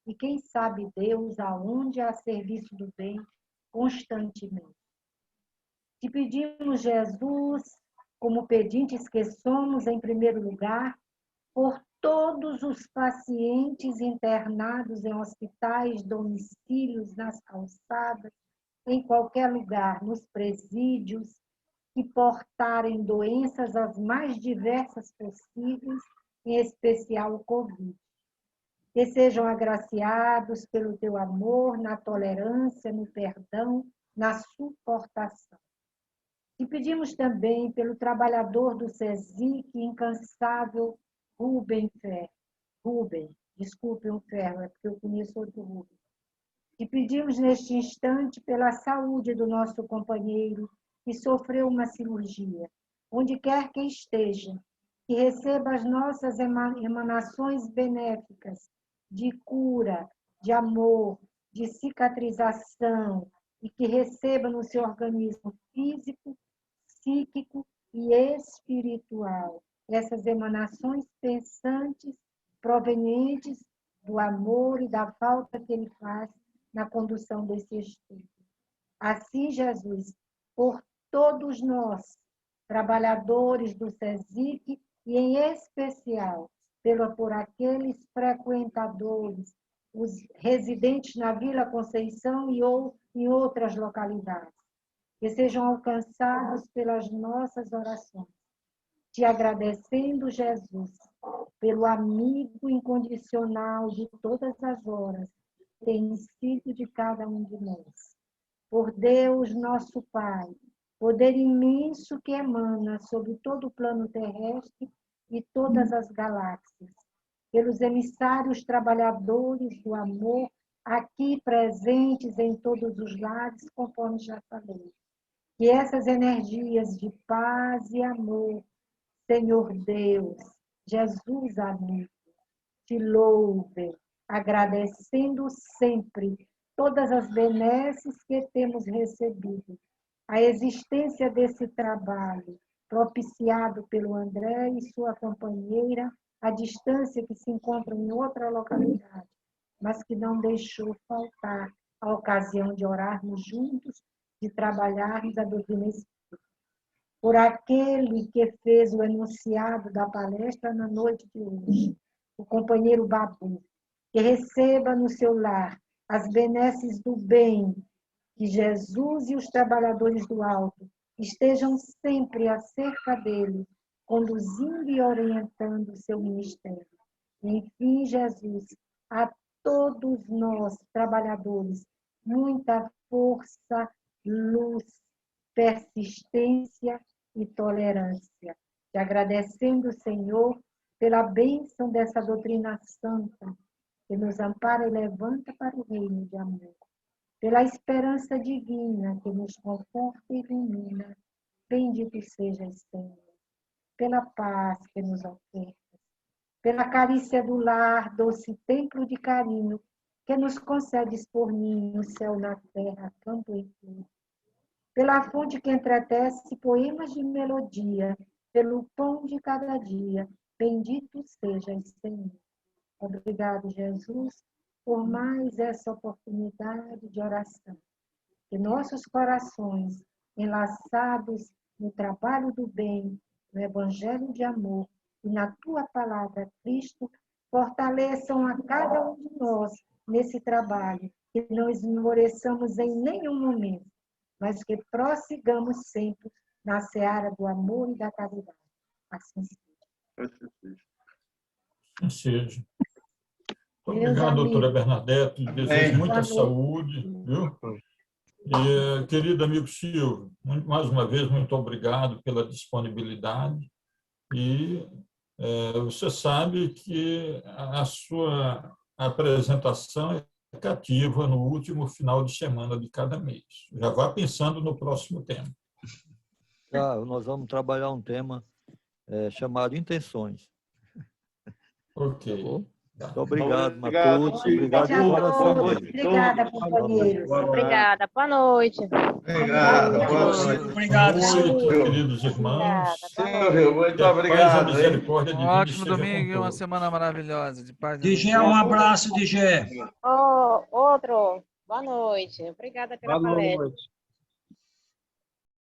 e, quem sabe Deus, aonde a serviço do bem constantemente. Te pedimos, Jesus, como pedintes que somos, em primeiro lugar, por todos os pacientes internados em hospitais, domicílios, nas calçadas, em qualquer lugar, nos presídios, que portarem doenças as mais diversas possíveis, em especial o Covid. Que sejam agraciados pelo teu amor, na tolerância, no perdão, na suportação. E pedimos também pelo trabalhador do SESIC, incansável Rubem Ferro. Desculpe o Ferro, é porque eu conheço outro Rubem. E pedimos neste instante pela saúde do nosso companheiro que sofreu uma cirurgia, onde quer que esteja, que receba as nossas emanações benéficas de cura, de amor, de cicatrização, e que receba no seu organismo físico, psíquico e espiritual essas emanações pensantes provenientes do amor e da falta que ele faz na condução desse espírito. Assim, Jesus, por todos nós, trabalhadores do SESIC, e em especial por aqueles frequentadores, os residentes na Vila Conceição e ou em outras localidades, que sejam alcançados pelas nossas orações. Te agradecendo, Jesus, pelo amigo incondicional de todas as horas, que tem sido de cada um de nós. Por Deus, nosso Pai, poder imenso que emana sobre todo o plano terrestre e todas as galáxias, pelos emissários trabalhadores do amor, aqui presentes em todos os lares, conforme já falei. Que essas energias de paz e amor, Senhor Deus, Jesus amigo, te louvem, agradecendo sempre todas as benesses que temos recebido, a existência desse trabalho, propiciado pelo André e sua companheira, à distância que se encontram em outra localidade, mas que não deixou faltar a ocasião de orarmos juntos, de trabalharmos a doutrina espírita. Por aquele que fez o enunciado da palestra na noite de hoje, o companheiro Babu, que receba no seu lar as benesses do bem, que Jesus e os trabalhadores do alto estejam sempre acerca dele, conduzindo e orientando o seu ministério. Enfim, Jesus, a todos nós, trabalhadores, muita força, luz, persistência e tolerância. Te agradecendo, Senhor, pela bênção dessa doutrina santa, que nos ampara e levanta para o reino de amor. Pela esperança divina que nos conforta e ilumina, bendito sejas, Senhor. Pela paz que nos oferta, pela carícia do lar, doce templo de carinho, que nos concedes por ninho, céu na terra, campo e flor. Pela fonte que entretece poemas de melodia, pelo pão de cada dia, bendito sejas, Senhor. Obrigado, Jesus, por mais essa oportunidade de oração. Que nossos corações, enlaçados no trabalho do bem, no evangelho de amor e na tua palavra, Cristo, fortaleçam a cada um de nós nesse trabalho, que não esmoreçamos em nenhum momento, mas que prossigamos sempre na seara do amor e da caridade. Assim seja. assim seja. Muito Meus obrigado, doutora amigos. Bernadette. Desejo muita Boa noite. saúde, viu? E, querido amigo Silvio, mais uma vez, muito obrigado pela disponibilidade. E você sabe que a sua apresentação é cativa no último final de semana de cada mês. Já vá pensando no próximo tema. Nós vamos trabalhar um tema chamado intenções. Ok. Tá bom? Tá. Muito obrigado, Obrigado, Matutos. Silvio. Obrigado de Boa coração noite. mesmo. Obrigada, companheiros. Obrigada. Boa noite. Obrigado, boa noite. Obrigado, Boa noite, Silvio. queridos irmãos. Silvio, muito Que a paz e a obrigado, hein? misericórdia Um divina ótimo esteja domingo com e uma todos. semana maravilhosa. De paz e DG, amor. um abraço, DG. Outro. Boa noite. Obrigada pela palestra.